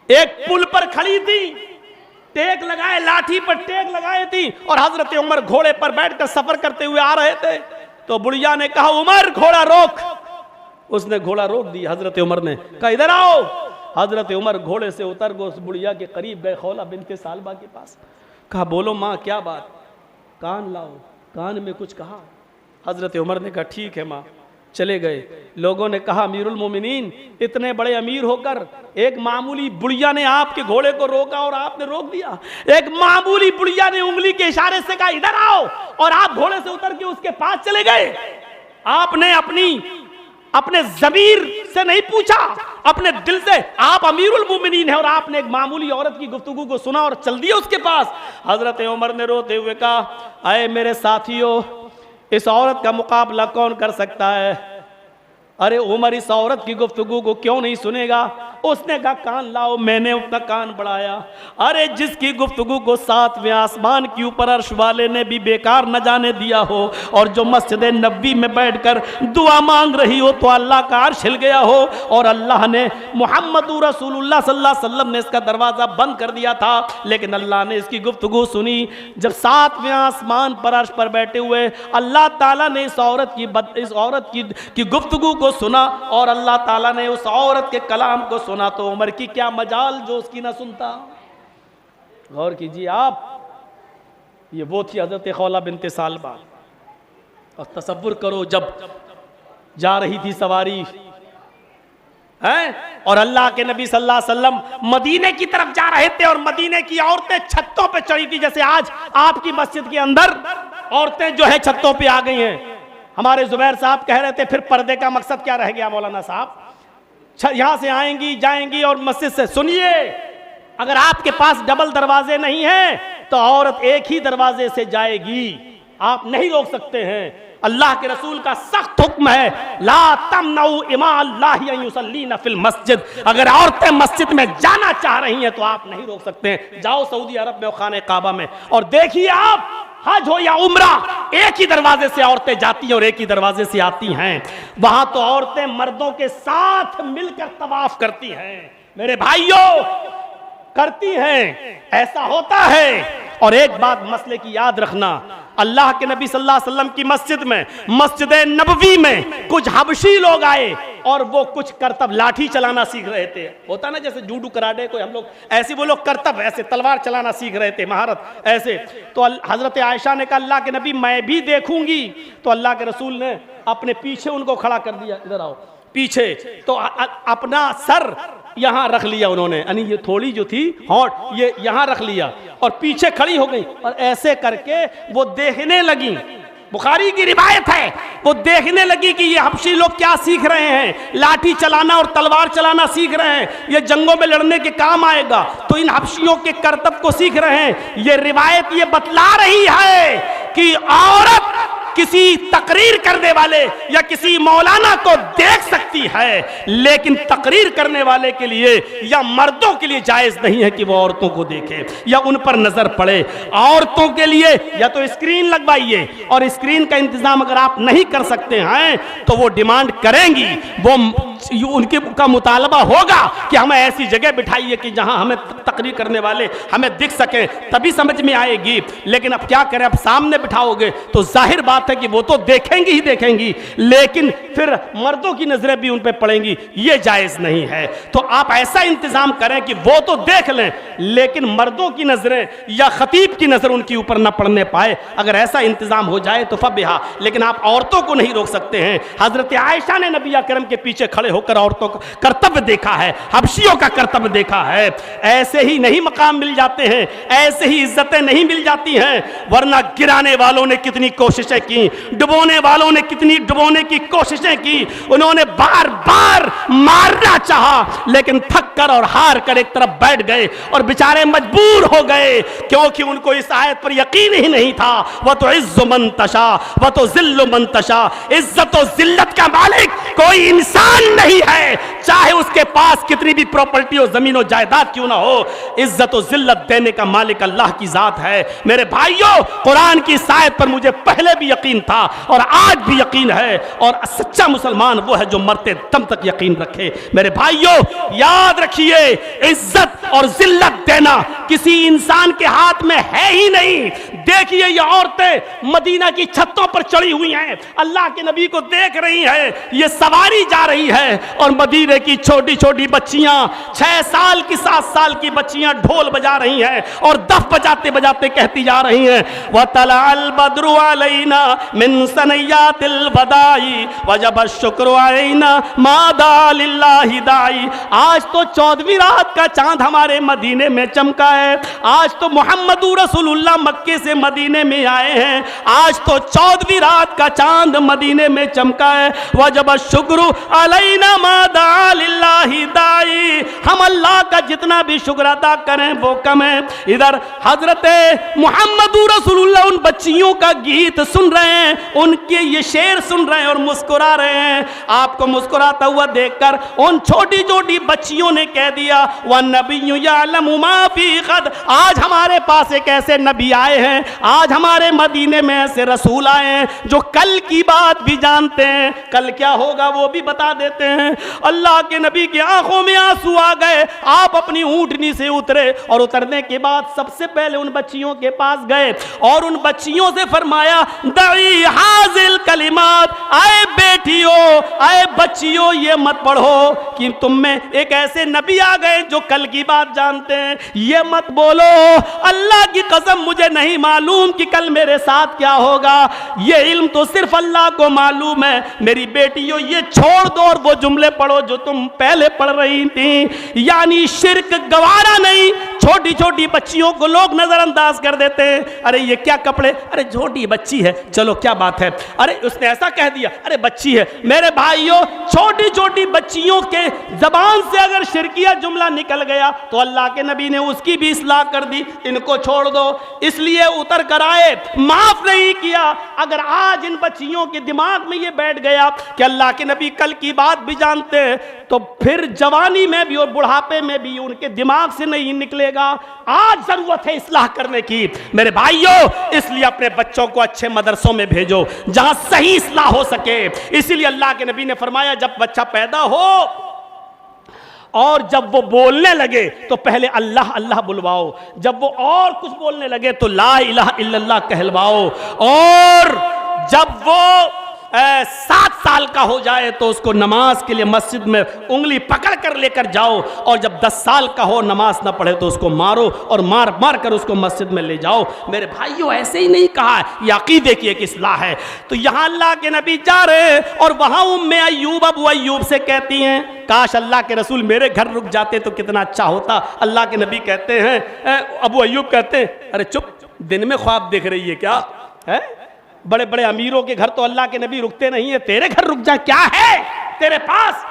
Speaker 1: एक पुल पर खड़ी थी, टेक लगाए, लाठी पर टेक लगाए थी, और हजरत उमर घोड़े पर बैठकर सफर करते हुए आ रहे थे। तो बुढ़िया ने कहा उमर घोड़ा रोक। उसने घोड़ा रोक दी। हजरत उमर ने कहा इधर आओ। हजरत उमर घोड़े से उतर गए, उस बुढ़िया के करीब गए, खौला बिनते सालबा के पास। कहा बोलो माँ क्या बात? कान लाओ। कान में कुछ कहा। हजरत उमर ने कहा ठीक है माँ। चले गए। लोगों ने कहा अमीरुल मोमिनीन, इतने बड़े अमीर होकर एक मामूली बुढ़िया ने आपके घोड़े को रोका और आपने रोक दिया। एक मामूली बुढ़िया ने उंगली के इशारे से कहा इधर आओ, और आप घोड़े से उतर के उसके पास चले गए। आपने अपने ज़मीर से नहीं पूछा, अपने दिल से। आप अमीरुल मोमिनीन है और आपने एक मामूली औरत की गुफ्तगू को सुना और चल दिया उसके पास। हजरत उमर ने रोते हुए कहा अय मेरे साथियों, इस औरत का मुकाबला कौन कर सकता है? अरे उमर इस औरत की गुफ्तगू को क्यों नहीं सुनेगा? उसने कहा कान लाओ। मैंने अपना कान बढ़ाया। अरे जिसकी गुफ्तगू को 7वें आसमान के ऊपर अर्श वाले ने भी बेकार न जाने दिया हो, और जो मस्जिद नबी में बैठकर दुआ मांग रही हो तो अल्लाह का अर्श हिल गया हो, और अल्लाह ने मुहम्मद रसूलुल्लाह सल्लल्लाहु अलैहि वसल्लम ने इसका दरवाज़ा बंद कर दिया था, लेकिन अल्लाह ने इसकी गुफ्तगू सुनी। जब 7वें आसमान पर अर्श पर बैठे हुए अल्लाह ताला ने इस औरत की गुफ्तगू को सुना, और अल्लाह ताला ने उस औरत के कलाम को सुना, तो उमर की क्या मजाल जो उसकी ना सुनता। गौर कीजिए आप, ये वो थी हजरत खौला बिनते सालबा। और तसव्वुर करो जब जा रही थी सवारी हैं और अल्लाह के नबी सल्लल्लाहु अलैहि वसल्लम मदीने की तरफ जा रहे थे और मदीने की औरतें छतों पे चढ़ी थी, जैसे आज आपकी मस्जिद के अंदर औरतें जो है छतों पे आ गई हैं। हमारे जुबैर साहब कह रहे थे फिर पर्दे का मकसद क्या रह गया मौलाना साहब, यहां से आएंगी जाएंगी और मस्जिद से। सुनिए, अगर आपके पास डबल दरवाजे नहीं है तो औरत एक ही दरवाजे से जाएगी, आप नहीं रोक सकते हैं। अल्लाह के रसूल का सख्त हुक्म है, ला तमनऊ इमा अल्लाह युसल्लीना फिल मस्जिद। अगर औरतें मस्जिद में जाना चाह रही हैं तो आप नहीं रोक सकते हैं। जाओ सऊदी अरब में, खाने काबा में, और देखिए आप, हज हो या उम्रा, एक ही दरवाजे से औरतें जाती हैं और एक ही दरवाजे से आती हैं। वहां तो औरतें मर्दों के साथ मिलकर तवाफ करती हैं, मेरे भाइयों, करती हैं, ऐसा होता है। और एक बात मसले की याद रखना, अल्लाह के नबी सल्लल्लाहु अलैहि वसल्लम की मस्जिद में, मस्जिद नबवी में कुछ हबशी लोग आए और वो कुछ करतब लाठी चलाना सीख रहे थे। होता ना जैसे जूडू कराटे कोई हम लोग, ऐसे वो लोग करतब ऐसे तलवार चलाना सीख रहे थे, महारत ऐसे। तो हजरत आयशा ने कहा अल्लाह के नबी मैं भी देखूंगी। तो अल्लाह के रसूल ने अपने पीछे उनको खड़ा कर दिया, इधर आओ पीछे। तो अपना सर यहां रख लिया उन्होंने, यानी ये थोड़ी जो थी हॉट ये यहां रख लिया और पीछे खड़ी हो गई और ऐसे करके वो देखने लगी। बुखारी की रिवायत है, वो देखने लगी कि ये हबशी लोग क्या सीख रहे हैं, लाठी चलाना और तलवार चलाना सीख रहे हैं, ये जंगों में लड़ने के काम आएगा। तो इन हबशियों के करतब को सीख रहे हैं। ये रिवायत ये बतला रही है कि औरत किसी तकरीर करने वाले या किसी मौलाना को देख सकती है, लेकिन तकरीर करने वाले के लिए या मर्दों के लिए जायज नहीं है कि वो औरतों को देखे या उन पर नजर पड़े। औरतों के लिए या तो स्क्रीन लगवाइए, और स्क्रीन का इंतजाम अगर आप नहीं कर सकते हैं तो वो डिमांड करेंगी, वो उनके का मुतालबा होगा कि हमें ऐसी जगह बिठाइए कि जहां हमें तकरीर करने वाले हमें दिख सके, तभी समझ में आएगी। लेकिन अब क्या करें, अब सामने बिठाओगे तो जाहिर बात है कि वो तो देखेंगी ही देखेंगी, लेकिन फिर मर्दों की नजरें भी उन पे पड़ेंगी, ये जायज नहीं है। तो आप ऐसा इंतजाम करें कि वो तो देख लें लेकिन मर्दों की नजरें या खतीब की नजर उनके ऊपर ना पड़ने पाए। अगर ऐसा इंतजाम हो जाए तो फबिहा, लेकिन आप औरतों को नहीं रोक सकते हैं। हजरत आयशा ने नबी अकरम के पीछे खड़े होकर औरतों का कर्तव्य देखा है, हबशियों का कर्तव्य देखा है। ऐसे ही नहीं मकाम मिल जाते हैं, ऐसे ही इज्जतें नहीं मिल जाती हैं, वरना गिराने वालों ने कितनी कोशिशें की, डुबोने वालों ने कितनी डुबोने की कोशिशें की, उन्होंने बार बार मारना चाहा लेकिन थक कर और हार कर एक तरफ बैठ गए और बेचारे मजबूर हो गए, क्योंकि उनको इस आयत पर यकीन ही नहीं था। वह तो इज्जु मन तशा वह तो जिल्लु मन तशा, इज्जत और जिल्लत का मालिक कोई इंसान नहीं है, चाहे उसके पास कितनी भी प्रॉपर्टी हो, जमीन और जायदाद क्यों ना हो, इज्जत और जिल्लत देने का मालिक अल्लाह की जात है। मेरे भाइयों, कुरान की इस आयत पर मुझे पहले भी यकीन था और आज भी यकीन है, और सच्चा मुसलमान वो है जो मरते दम तक यकीन रखे। मेरे भाइयों याद रखिए, इज्जत और जिल्लत देना किसी इंसान के हाथ में है ही नहीं। देखिए ये औरतें मदीना की छतों पर चढ़ी हुई हैं, अल्लाह के नबी को देख रही हैं, ये सवारी जा रही है और मदीने की छोटी छोटी बच्चियां, 6 साल की 7 साल की बच्चियां ढोल बजा रही हैं और दफ बजाते बजाते कहती जा रही हैं, वतलाल बद्रु अलैना मिन सनयातिल वदाई वजब शुक्र अलैना मादा लिल्लाहि दाई। आज तो 14वीं रात का चांद हमारे मदीने में चमका है, आज तो मोहम्मदुर रसूलुल्लाह मक्के से मदीने में आए हैं, आज तो 14वीं रात का चांद मदीने में चमका है। वजब शुक्र अलैना मादा लिल्लाहि दाई, हम अल्लाह का जितना भी शुक्र अदा करें वो कम है। इधर हजरत मोहम्मदुर रसूलुल्लाह उन बच्चियों का गीत सुन रहे हैं, उनके ये शेर सुन रहे हैं और मुस्कुरा रहे हैं। आपको मुस्कुराता हुआ देखकर उन छोटी छोटी बच्चियों ने कह दिया, व नबिय्यु यअलमु मा फी गद, आज हमारे पास एक ऐसे नबी आए हैं, आज हमारे मदीने में ऐसे रसूल आए हैं जो कल की बात भी जानते हैं, कल क्या होगा वो भी बता देते हैं। अल्लाह के नबी की आंखों में आंसू आ गए, आप अपनी ऊंटनी से उतरे और उतरने के बाद सबसे पहले उन बच्चियों के पास गए और उन बच्चियों से फरमाया, तस्मई हाजिल कलिमात, आए बेटियों, आए बच्चियों, ये मत पढ़ो कि तुम में एक ऐसे नबी आ गए जो कल की बात जानते हैं। ये मत बोलो अल्लाह की कसम मुझे नहीं मालूम कि कल मेरे साथ क्या होगा, ये इल्म तो सिर्फ अल्लाह को मालूम है। मेरी बेटियों ये छोड़ दो और वो जुमले पढ़ो जो तुम पहले पढ़ रही थी। यानी शिर्क गवारा नहीं। छोटी छोटी बच्चियों को लोग नजरअंदाज कर देते हैं, अरे ये क्या कपड़े, अरे छोटी बच्ची है, चलो क्या बात है, अरे उसने ऐसा कह दिया, अरे बच्ची है। मेरे भाइयों छोटी छोटी बच्चियों के जबान से अगर शिरकिया जुमला निकल गया तो अल्लाह के नबी ने उसकी भी इस्लाह कर दी, इनको छोड़ दो। इसलिए उतर कर आए, माफ नहीं किया। अगर आज इन बच्चियों के दिमाग में ये बैठ गया कि अल्लाह के नबी कल की बात भी जानते हैं, तो फिर जवानी में भी और बुढ़ापे में भी उनके दिमाग से नहीं निकलेगा। आज जरूरत है इस्लाह करने की मेरे भाइयों, इसलिए अपने बच्चों को अच्छे मदरसों में भेजो जहां सही इस्लाह हो सके। इसीलिए अल्लाह के नबी ने फरमाया जब बच्चा पैदा हो और जब वो बोलने लगे तो पहले अल्लाह अल्लाह बुलवाओ, जब वो और कुछ बोलने लगे तो ला इलाहा इल्लल्लाह कहलवाओ, और जब वो 7 साल का हो जाए तो उसको नमाज के लिए मस्जिद में उंगली पकड़ कर लेकर जाओ, और जब 10 साल का हो नमाज ना पढ़े तो उसको मारो और मार मार कर उसको मस्जिद में ले जाओ। मेरे भाइयों ऐसे ही नहीं कहा, यह अकीदे की एक इस्लाह है। तो यहाँ अल्लाह के नबी जा रहे हैं और वहाँ उम्मे अय्यूब अबू अय्यूब से कहती हैं काश अल्लाह के रसूल मेरे घर रुक जाते तो कितना अच्छा होता। अल्लाह के नबी कहते हैं, अबू अय्यूब कहते हैं अरे चुप, दिन में ख्वाब देख रही है क्या है? बड़े बड़े अमीरों के घर तो अल्लाह के नबी रुकते नहीं है, तेरे घर रुक जा, क्या है तेरे पास?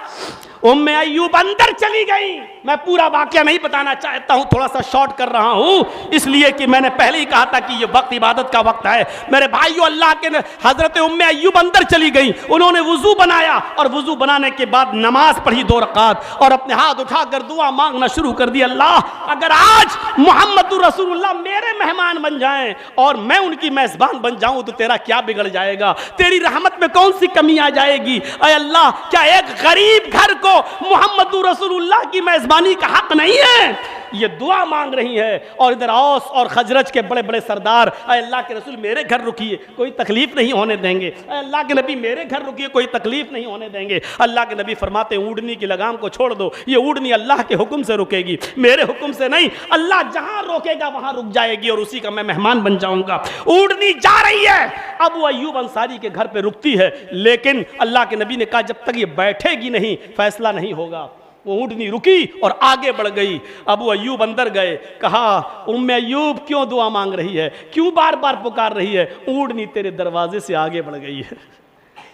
Speaker 1: उम्मे अय्यूब अंदर चली गई। मैं पूरा वाकया नहीं बताना चाहता हूं, थोड़ा सा शॉर्ट कर रहा हूं इसलिए कि मैंने पहले ही कहा था कि ये वक्त इबादत का वक्त है। मेरे भाइयों अल्लाह के हजरत उम्मे अय्यूब अंदर चली गई, उन्होंने वुजू बनाया और वुजू बनाने के बाद नमाज पढ़ी 2 रकात और अपने हाथ उठाकर दुआ मांगना शुरू कर दी, अल्लाह अगर आज मोहम्मद रसूलुल्लाह मेरे मेहमान बन जाएं और मैं उनकी मेजबान बन जाऊं तो तेरा क्या बिगड़ जाएगा, तेरी रहमत में कौन सी कमी आ जाएगी। अय अल्लाह क्या एक गरीब घर को मोहम्मद रसूलुल्लाह की मेजबानी का हक नहीं है? ये दुआ मांग रही है और इधर औस और खजरज के बड़े बड़े सरदार अल्लाह के रसूल मेरे घर रुकिए, कोई तकलीफ नहीं होने देंगे, अल्लाह के नबी मेरे घर रुकिए, कोई तकलीफ नहीं होने देंगे। अल्लाह के नबी फरमाते ऊँटनी की लगाम को छोड़ दो, ये ऊँटनी अल्लाह के हुक्म से रुकेगी, मेरे हुक्म से नहीं। अल्लाह जहां रोकेगा वहां रुक जाएगी और उसी का मैं मेहमान बन जाऊंगा। ऊँटनी जा रही है, अबू अय्यूब अंसारी के घर पे रुकती है, लेकिन अल्लाह के नबी ने कहा जब तक ये बैठेगी नहीं फैसला नहीं होगा। वो ऊँटनी रुकी और आगे बढ़ गई। अबू अय्यूब अंदर गए, कहा उम्मे अय्यूब क्यों दुआ मांग रही है, क्यों बार बार पुकार रही है? ऊँटनी तेरे दरवाजे से आगे बढ़ गई है।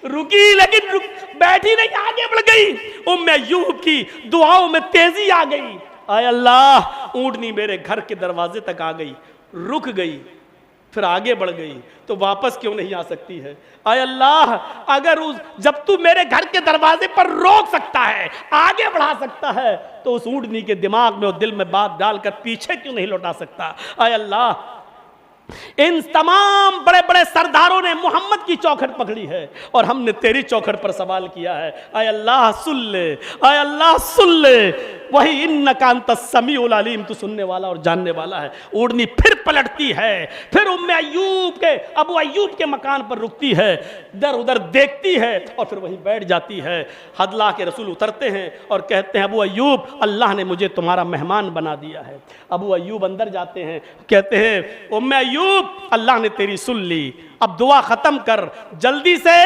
Speaker 1: रुकी लेकिन बैठी नहीं, आगे बढ़ गई। उम्मे अय्यूब की दुआओं में तेजी आ गई। आय अल्लाह ऊँटनी मेरे घर के दरवाजे तक आ गई, रुक गई, फिर आगे बढ़ गई, तो वापस क्यों नहीं आ सकती है? आय अल्लाह अगर जब तू मेरे घर के दरवाजे पर रोक सकता है, आगे बढ़ा सकता है, तो उस ऊँटनी के दिमाग में और दिल में बात डालकर पीछे क्यों नहीं लौटा सकता? आय अल्लाह इन तमाम बड़े बड़े सरदारों ने मोहम्मद की चौखट पकड़ी है और हमने तेरी चौखट पर सवाल किया है। आय अल्लाह सुन ले, आय अल्लाह सुन ले, वही इन्नका अंतस समीउल अलीम, तू सुनने वाला और जानने वाला है। ऊँटनी फिर पलटती है, फिर उम्मे अय्यूब के अबू अय्यूब के मकान पर रुकती है, इधर उधर देखती है और फिर वहीं बैठ जाती है। अल्लाह के रसूल उतरते हैं और कहते हैं अबू अय्यूब अल्लाह ने मुझे तुम्हारा मेहमान बना दिया है। अबू अय्यूब अंदर जाते हैं, कहते हैं उम्मे अय्यूब अल्लाह ने तेरी सुन ली, अब दुआ खत्म कर, जल्दी से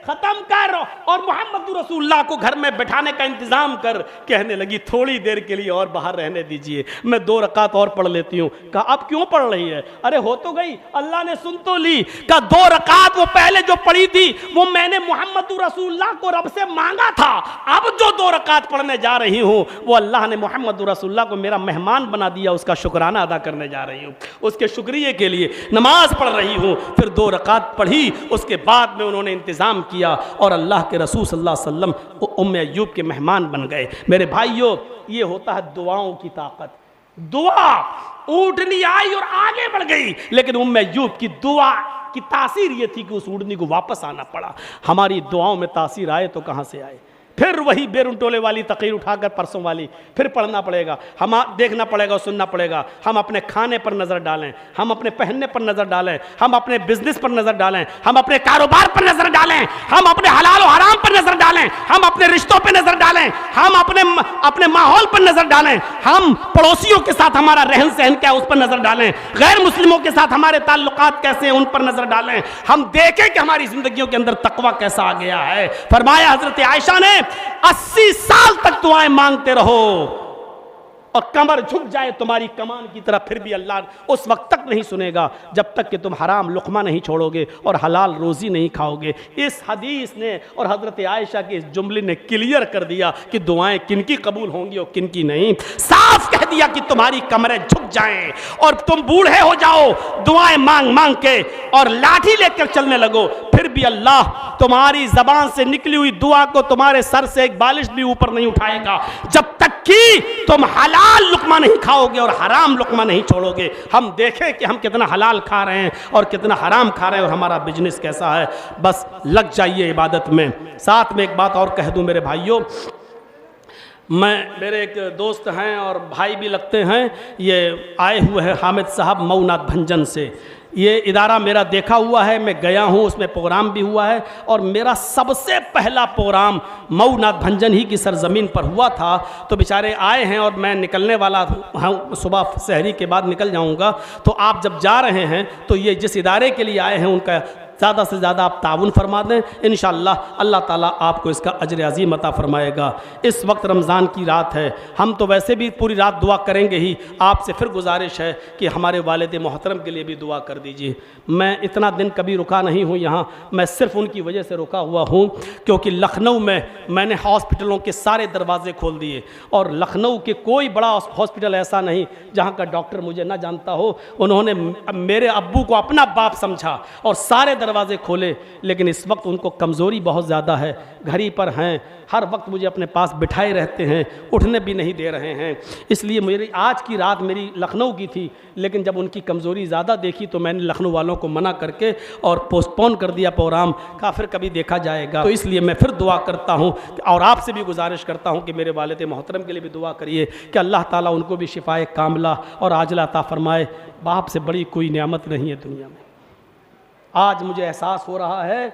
Speaker 1: खत्म कर और मोहम्मद रसूलुल्लाह को घर में बैठाने का इंतजाम कर। कहने लगी थोड़ी देर के लिए और बाहर रहने दीजिए, मैं 2 रकात और पढ़ लेती हूँ। कहा अब क्यों पढ़ रही है? अरे हो तो गई, अल्लाह ने सुन तो ली। कहा 2 रकात वो पहले जो पढ़ी थी वो मैंने मोहम्मद रसूलुल्लाह को रब से मांगा था, अब जो 2 रकात पढ़ने जा रही हूँ वो अल्लाह ने मोहम्मद रसूलुल्लाह को मेरा मेहमान बना दिया, उसका शुक्राना अदा करने जा रही हूँ, उसके शुक्रिया के लिए नमाज पढ़ रही हूँ। फिर 2 रकात पढ़ी, उसके बाद में उन्होंने इंतजाम किया और अल्लाह के रसूल सल्लल्लाहु अलैहि वसल्लम उम्मे अय्यूब के मेहमान बन गए। मेरे भाइयों ये होता है दुआओं की ताकत। दुआ, ऊँटनी आई और आगे बढ़ गई, लेकिन उम्मे अय्यूब की दुआ की तासीर ये थी कि उस ऊँटनी को वापस आना पड़ा। हमारी दुआओं में तासीर आए तो कहाँ से आए? फिर वही बेरुंटोले वाली तकीर उठाकर परसों वाली फिर पढ़ना पड़ेगा, हम देखना पड़ेगा और सुनना पड़ेगा। हम अपने खाने पर नज़र डालें, हम अपने पहनने पर नज़र डालें, हम अपने बिजनेस पर नज़र डालें, हम अपने कारोबार पर नज़र डालें, हम अपने हलाल और हराम पर नज़र डालें, हम अपने रिश्तों पर नज़र डालें, हम अपने माहौल पर नज़र डालें, हम पड़ोसियों के साथ हमारा रहन सहन क्या है उस पर नज़र डालें, गैर मुस्लिमों के साथ हमारे ताल्लुकात कैसे हैं उन पर नज़र डालें, हम देखें कि हमारी जिंदगियों के अंदर तकवा कैसा आ गया है। फरमाया हजरत आयशा ने 80 साल तक दुआएं मांगते रहो और कमर झुक जाए तुम्हारी कमान की तरफ, फिर भी अल्लाह उस वक्त तक नहीं सुनेगा जब तक कि तुम हराम लुक़मा नहीं छोड़ोगे और हलाल रोज़ी नहीं खाओगे। इस हदीस ने और हज़रत आयशा के इस जुमले ने क्लियर कर दिया कि दुआएं किनकी कबूल होंगी और किनकी नहीं। साफ कह दिया कि तुम्हारी कमरें झुक जाएं और तुम बूढ़े हो जाओ दुआएं मांग मांग के और लाठी लेकर चलने लगो, फिर भी अल्लाह तुम्हारी ज़बान से निकली हुई दुआ को तुम्हारे सर से एक बालिश भी ऊपर नहीं उठाएगा जब तक कि तुम हलाल लुक़मा नहीं खाओगे और हराम लुक़मा नहीं छोड़ोगे। हम देखें कि हम कितना हलाल खा रहे हैं और कितना हराम खा रहे हैं और हमारा बिजनेस कैसा है। बस लग जाइए इबादत में। साथ में एक बात और कह दूं मेरे भाइयों, मेरे एक दोस्त हैं और भाई भी लगते हैं, ये आए हुए हैं हामिद साहब मऊनाथ भंजन से। ये इदारा मेरा देखा हुआ है, मैं गया हूँ, उसमें प्रोग्राम भी हुआ है और मेरा सबसे पहला प्रोग्राम मऊनाथ भंजन ही की सरजमीन पर हुआ था। तो बेचारे आए हैं और मैं निकलने वाला हूँ, सुबह सहरी के बाद निकल जाऊँगा। तो आप जब जा रहे हैं तो ये जिस इदारे के लिए आए हैं उनका ज़्यादा से ज़्यादा आप ताउन फरमा दें, इंशाअल्लाह अल्लाह ताला आपको इसका अजर अज़ीम अता फरमाएगा। इस वक्त रमज़ान की रात है, हम तो वैसे भी पूरी रात दुआ करेंगे ही, आपसे फिर गुजारिश है कि हमारे वालिद मोहतरम के लिए भी दुआ कर दीजिए। मैं इतना दिन कभी रुका नहीं हूँ यहाँ, मैं सिर्फ उनकी वजह से रुका हुआ हूँ क्योंकि लखनऊ में मैंने हॉस्पिटलों के सारे दरवाजे खोल दिए और लखनऊ के कोई बड़ा हॉस्पिटल ऐसा नहीं जहाँ का डॉक्टर मुझे ना जानता हो। उन्होंने मेरे अब्बू को अपना बाप समझा और सारे दरवाजे खोले, लेकिन इस वक्त उनको कमज़ोरी बहुत ज़्यादा है, घड़ी पर हैं, हर वक्त मुझे अपने पास बिठाए रहते हैं, उठने भी नहीं दे रहे हैं। इसलिए मेरी आज की रात मेरी लखनऊ की थी, लेकिन जब उनकी कमज़ोरी ज़्यादा देखी तो मैंने लखनऊ वालों को मना करके और पोस्टपोन कर दिया प्रोग्राम का, फिर कभी देखा जाएगा। तो इसलिए मैं फिर दुआ करता हूँ और आपसे भी गुजारिश करता हूँ कि मेरे वालिद मोहतरम के लिए भी दुआ करिए कि अल्लाह ताला उनको भी शिफाए कामिला और आजिला अता फरमाए। बाप से बड़ी कोई नियामत नहीं है दुनिया में। आज मुझे एहसास हो रहा है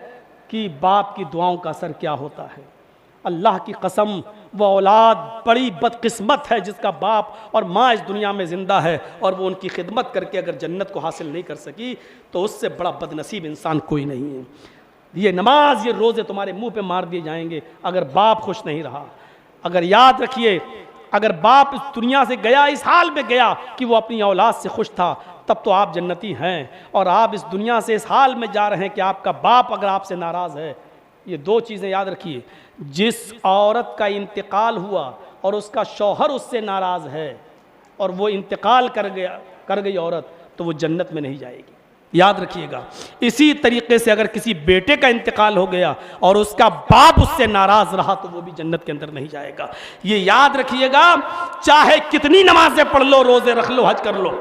Speaker 1: कि बाप की दुआओं का असर क्या होता है। अल्लाह की कसम, वो औलाद बड़ी बदकिस्मत है जिसका बाप और माँ इस दुनिया में ज़िंदा है और वो उनकी खिदमत करके अगर जन्नत को हासिल नहीं कर सकी तो उससे बड़ा बदनसीब इंसान कोई नहीं है। ये नमाज, ये रोज़े तुम्हारे मुंह पे मार दिए जाएंगे अगर बाप खुश नहीं रहा। अगर याद रखिए, अगर बाप इस दुनिया से गया, इस हाल में गया कि वो अपनी औलाद से खुश था, तब तो आप जन्नती हैं। और आप इस दुनिया से इस हाल में जा रहे हैं कि आपका बाप अगर आपसे नाराज़ है। ये दो चीज़ें याद रखिए, जिस औरत का इंतकाल हुआ और उसका शौहर उससे नाराज़ है और वो इंतकाल कर गई औरत, तो वो जन्नत में नहीं जाएगी। याद रखिएगा। इसी तरीके से अगर किसी बेटे का इंतकाल हो गया और उसका बाप उससे नाराज़ रहा तो वो भी जन्नत के अंदर नहीं जाएगा। ये याद रखिएगा। चाहे कितनी नमाजें पढ़ लो, रोज़े रख लो, हज कर लो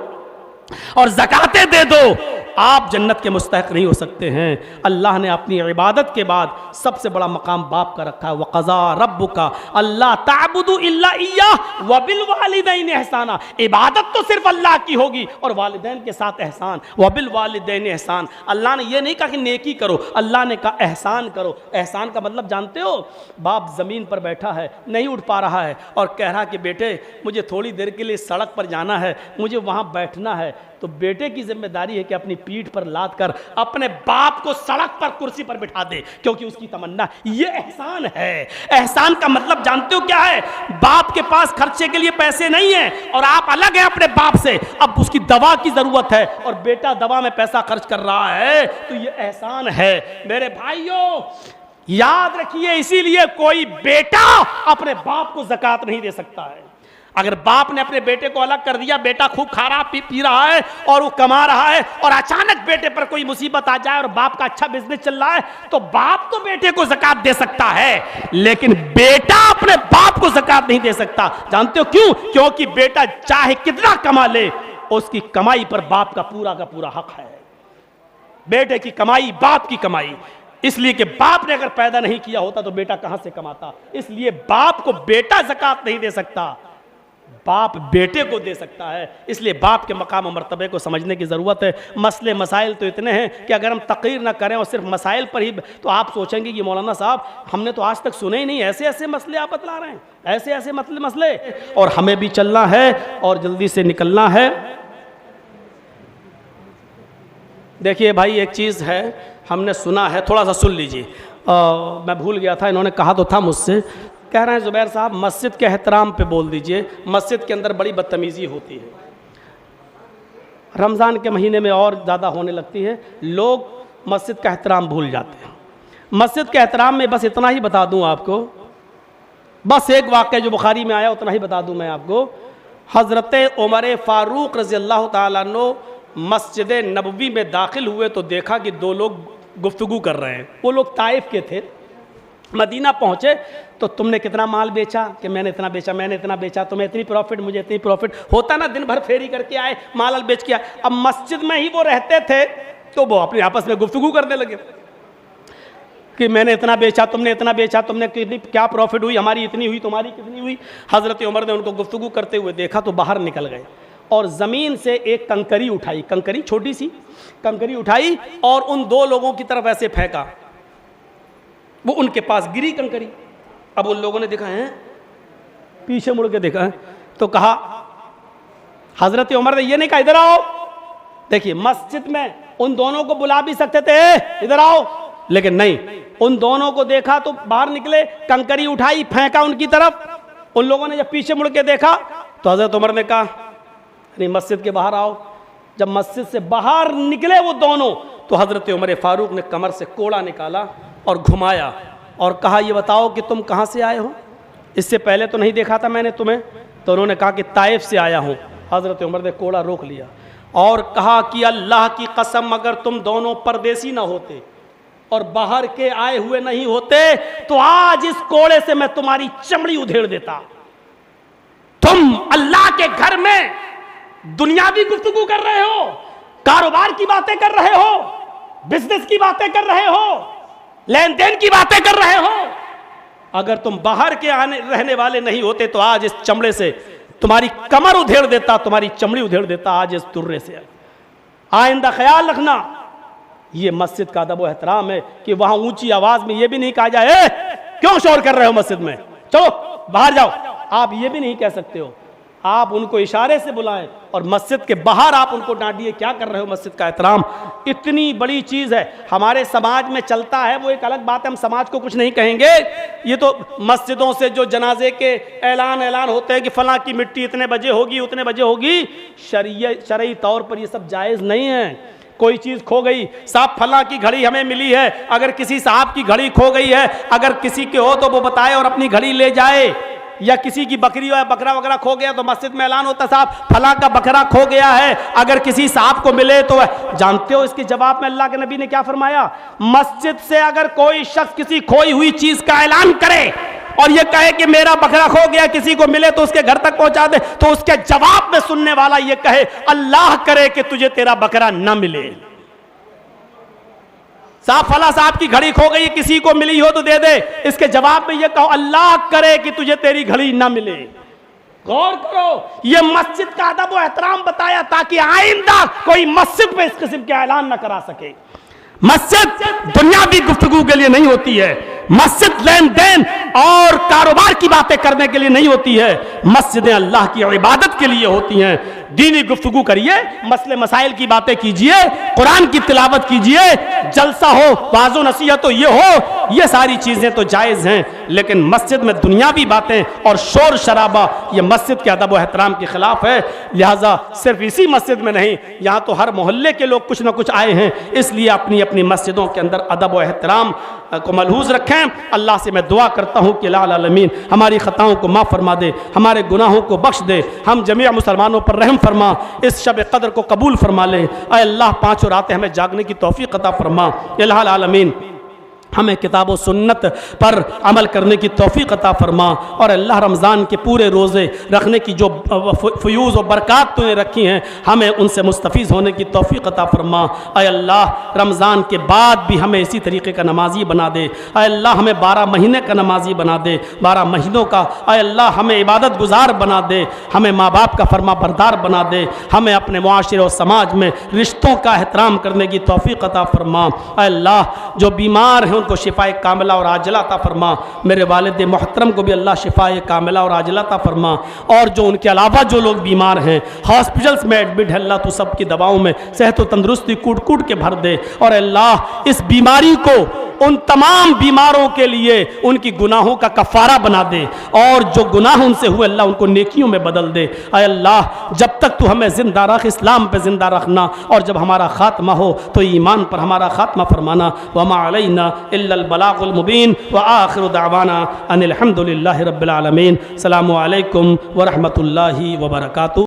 Speaker 1: और ज़कातें दे दो, आप जन्नत के मुस्तहिक नहीं हो सकते हैं। अल्लाह ने अपनी इबादत के बाद सबसे बड़ा मकाम बाप का रखा है। वक़ज़ा रब्बुका अल्ला ताबुदु इल्ला इय्याह व बिल वालिदैन एहसाना। इबादत तो सिर्फ अल्लाह की होगी और वालिदैन के साथ एहसान। व बिल वालिदैन एहसान, अल्लाह ने यह नहीं कहा कि नेकी करो, अल्लाह ने कहा एहसान करो। एहसान का मतलब जानते हो? बाप ज़मीन पर बैठा है, नहीं उठ पा रहा है और कह रहा कि बेटे मुझे थोड़ी देर के लिए सड़क पर जाना है, मुझे वहाँ बैठना है, तो बेटे की जिम्मेदारी है कि अपनी पीठ पर लाद कर अपने बाप को सड़क पर कुर्सी पर बिठा दे, क्योंकि उसकी तमन्ना। ये एहसान है। एहसान का मतलब जानते हो क्या है? बाप के पास खर्चे के लिए पैसे नहीं है और आप अलग हैं अपने बाप से, अब उसकी दवा की जरूरत है और बेटा दवा में पैसा खर्च कर रहा है, तो ये एहसान है। मेरे भाइयों याद रखिए, इसीलिए कोई बेटा अपने बाप को ज़कात नहीं दे सकता है। अगर बाप ने अपने बेटे को अलग कर दिया, बेटा खूब खा रहा पी रहा है और वो कमा रहा है और अचानक बेटे पर कोई मुसीबत आ जाए और बाप का अच्छा बिजनेस चल रहा है, तो बाप तो बेटे को ज़कात दे सकता है, लेकिन बेटा अपने बाप को ज़कात नहीं दे सकता। जानते हो क्यों? क्योंकि बेटा चाहे कितना कमा ले, उसकी कमाई पर बाप का पूरा हक है। बेटे की कमाई बाप की कमाई। इसलिए कि बाप ने अगर पैदा नहीं किया होता तो बेटा कहां से कमाता। इसलिए बाप को बेटा ज़कात नहीं दे सकता, बाप बेटे को दे सकता है। इसलिए बाप के मकाम और मर्तबे को समझने की ज़रूरत है। मसले मसाइल तो इतने हैं कि अगर हम तक़रीर ना करें और सिर्फ मसाइल पर ही, तो आप सोचेंगे कि मौलाना साहब हमने तो आज तक सुने ही नहीं, ऐसे ऐसे मसले आप बतला रहे हैं, ऐसे ऐसे मसले। और हमें भी चलना है और जल्दी से निकलना है। देखिए भाई, एक चीज़ है, हमने सुना है, थोड़ा सा सुन लीजिए। मैं भूल गया था, इन्होंने कहा तो था मुझसे, कह रहे हैं ज़ुबैर साहब मस्जिद के एहतराम पे बोल दीजिए, मस्जिद के अंदर बड़ी बदतमीज़ी होती है। रमज़ान के महीने में और ज़्यादा होने लगती है, लोग मस्जिद का एहतराम भूल जाते हैं। मस्जिद के एहतराम में बस इतना ही बता दूं आपको, बस एक वाक़या जो बुखारी में आया उतना ही बता दूं मैं आपको। हज़रत उमर फ़ारूक रज़ी अल्लाह ताला अन्हु मस्जिद नबवी में दाखिल हुए तो देखा कि दो लोग गुफ्तगू कर रहे हैं। वो लोग ताइफ के थे। मदीना पहुँचे तो तुमने कितना माल बेचा, कि मैंने इतना बेचा, मैंने इतना बेचा, तुम्हें इतनी प्रॉफिट, मुझे इतनी प्रॉफिट। होता ना, दिन भर फेरी करके आए, माल बेच के आए। अब मस्जिद में ही वो रहते थे तो वो अपने आपस में गुफ्तगू करने लगे कि मैंने इतना बेचा, तुमने इतना बेचा, तुमने कितनी, क्या प्रॉफिट हुई, हमारी इतनी हुई, तुम्हारी कितनी हुई। हज़रत उमर ने उनको गुफ्तगू करते हुए देखा तो बाहर निकल गए और ज़मीन से एक कंकरी उठाई, कंकरी छोटी सी कंकरी उठाई और उन दो लोगों की तरफ ऐसे फेंका। वो उनके पास गिरी कंकरी। अब उन लोगों ने देखा है, पीछे मुड़ के देखा है तो कहा, हज़रत उमर ने ये नहीं कहा इधर आओ। देखिए, मस्जिद में उन दोनों को बुला भी सकते थे, इधर आओ, लेकिन नहीं, उन दोनों को देखा तो बाहर निकले, कंकरी उठाई, फेंका उनकी तरफ। उन लोगों ने जब पीछे मुड़ के देखा तो हज़रत उमर ने कहा नहीं, मस्जिद के बाहर आओ। जब मस्जिद से बाहर निकले वो दोनों तो हज़रत उमर फ़ारूक ने कमर से कोड़ा निकाला और घुमाया और कहा, ये बताओ कि तुम कहाँ से आए हो, इससे पहले तो नहीं देखा था मैंने तुम्हें। तो उन्होंने कहा कि ताइफ से आया हूँ। हज़रत उमर ने कोड़ा रोक लिया और कहा कि अल्लाह की कसम, अगर तुम दोनों परदेसी ना होते और बाहर के आए हुए नहीं होते तो आज इस कोड़े से मैं तुम्हारी चमड़ी उधेड़ देता। तुम अल्लाह के घर में दुनियावी गुफ्तगू कर रहे हो, कारोबार की बातें कर रहे हो, बिजनेस की बातें कर रहे हो, लेन देन की बातें कर रहे हो। अगर तुम बाहर के आने रहने वाले नहीं होते तो आज इस चमड़े से तुम्हारी कमर उधेड़ देता, तुम्हारी चमड़ी उधेड़ देता आज इस तुर्रे से। आइंदा ख्याल रखना, ये मस्जिद का अदब व एहतराम है कि वहां ऊंची आवाज में ये भी नहीं कहा जाए क्यों शोर कर रहे हो मस्जिद में, चलो बाहर जाओ। आप ये भी नहीं कह सकते हो। आप उनको इशारे से बुलाएं और मस्जिद के बाहर आप उनको डांटिए, क्या कर रहे हो। मस्जिद का एहतराम इतनी बड़ी चीज़ है, हमारे समाज में चलता है, वो एक अलग बात है, हम समाज को कुछ नहीं कहेंगे। ये तो मस्जिदों से जो जनाजे के ऐलान होते हैं कि फलां की मिट्टी इतने बजे होगी, उतने बजे होगी, शरई तौर पर ये सब जायज़ नहीं है। कोई चीज़ खो गई, साहब फलां की घड़ी हमें मिली है, अगर किसी साहब की घड़ी खो गई है, अगर किसी के हो तो वो बताए और अपनी घड़ी ले जाए। या किसी की बकरी या बकरा वगैरह खो गया तो मस्जिद में ऐलान होता है, साहब फलां का बकरा खो गया है, अगर किसी साहब को मिले तो। जानते हो इसके जवाब में अल्लाह के नबी ने क्या फरमाया? मस्जिद से अगर कोई शख्स किसी खोई हुई चीज का ऐलान करे और ये कहे कि मेरा बकरा खो गया, किसी को मिले तो उसके घर तक पहुंचा दे, तो उसके जवाब में सुनने वाला ये कहे अल्लाह करे कि तुझे तेरा बकरा न मिले। साहब फला साहब की घड़ी खो गई, किसी को मिली हो तो दे दे, इसके जवाब में ये कहो अल्लाह करे कि तुझे तेरी घड़ी ना मिले। गौर करो, ये मस्जिद का अदब व एहतराम बताया ताकि आइंदा कोई मस्जिद पे इस किस्म के ऐलान न करा सके। मस्जिद दुनियावी गुफ्तगू के लिए नहीं होती है, मस्जिद लेन देन और कारोबार की बातें करने के लिए नहीं होती है, मस्जिदें अल्लाह की इबादत के लिए होती हैं। दीनी गुफ्तगू करिए, मसले मसाइल की बातें कीजिए, कुरान की तिलावत कीजिए, जलसा हो, वाज़ो नसीहत हो, ये हो, ये सारी चीज़ें तो जायज़ हैं, लेकिन मस्जिद में दुनियावी बातें और शोर शराबा ये मस्जिद के अदब व एहतराम के खिलाफ है। लिहाजा सिर्फ इसी मस्जिद में नहीं, यहाँ तो हर मोहल्ले के लोग कुछ ना कुछ आए हैं, इसलिए अपनी अपनी मस्जिदों के अंदर अदब व एहतराम को मलहूज़ रखें। अल्लाह से मैं दुआ करता हूँ कि लाल आलमीन हमारी ख़ताओं को माफ़ फरमा दे, हमारे गुनाहों को बख्श दे, हम जमीअ मुसलमानों पर रहम फरमा, इस शब कदर को कबूल फरमा ले। ऐ अल्लाह पाँचों रातें हमें जागने की तौफीक अता फरमा। या लाल आलमीन हमें किताब व सुन्नत पर अमल करने की तौफीक अता फरमा। और अल्लाह रमज़ान के पूरे रोज़े रखने की जो फ़यूज़ और बरक़ात तूने रखी हैं, हमें उनसे मुस्तफ़ीज़ होने की तौफीक अता फरमा। अय अल्लाह, रमज़ान के बाद भी हमें इसी तरीके का नमाजी बना दे। अय अल्लाह, हमें 12 महीने का नमाजी बना दे, 12 महीनों का। अय अल्लाह, हमें इबादत गुजार बना दे, हमें माँ बाप का फरमा बरदार बना दे, हमें अपने मुआशरे और समाज में रिश्तों का एहतराम करने की तौफीक अता फरमा। अय अल्लाह, जो बीमार हैं उनको शिफाए कामिला और आजिला अता फरमा। मेरे वालिद मोहतरम को भी अल्लाह शिफाए कामिला और आजिला अता फरमा। और जो उनके अलावा जो लोग बीमार हैं, हॉस्पिटल्स में एडमिट है, अल्लाह तू सबकी दवाओं में सेहत व तंदुरुस्ती कूट कूट के भर दे। और अल्लाह, इस बीमारी को उन तमाम बीमारों के लिए उनकी गुनाहों का कफ़ारा बना दे, और जो गुनाह उनसे हुए अल्लाह उनको नेकियों में बदल दे। अय अल्लाह, जब तक तू हमें ज़िंदा रख, इस्लाम पे ज़िंदा रखना, और जब हमारा ख़ात्मा हो तो ईमान पर हमारा ख़ात्मा फरमाना। वमा अलैना इल्लल बलागुल मुबीन व आखिरु दावाना अनिल हम्दुलिल्लाहि रब्बिल आलमीन। अस्सलामु अलैकुम व रहमतुल्लाहि व बरकातुहू।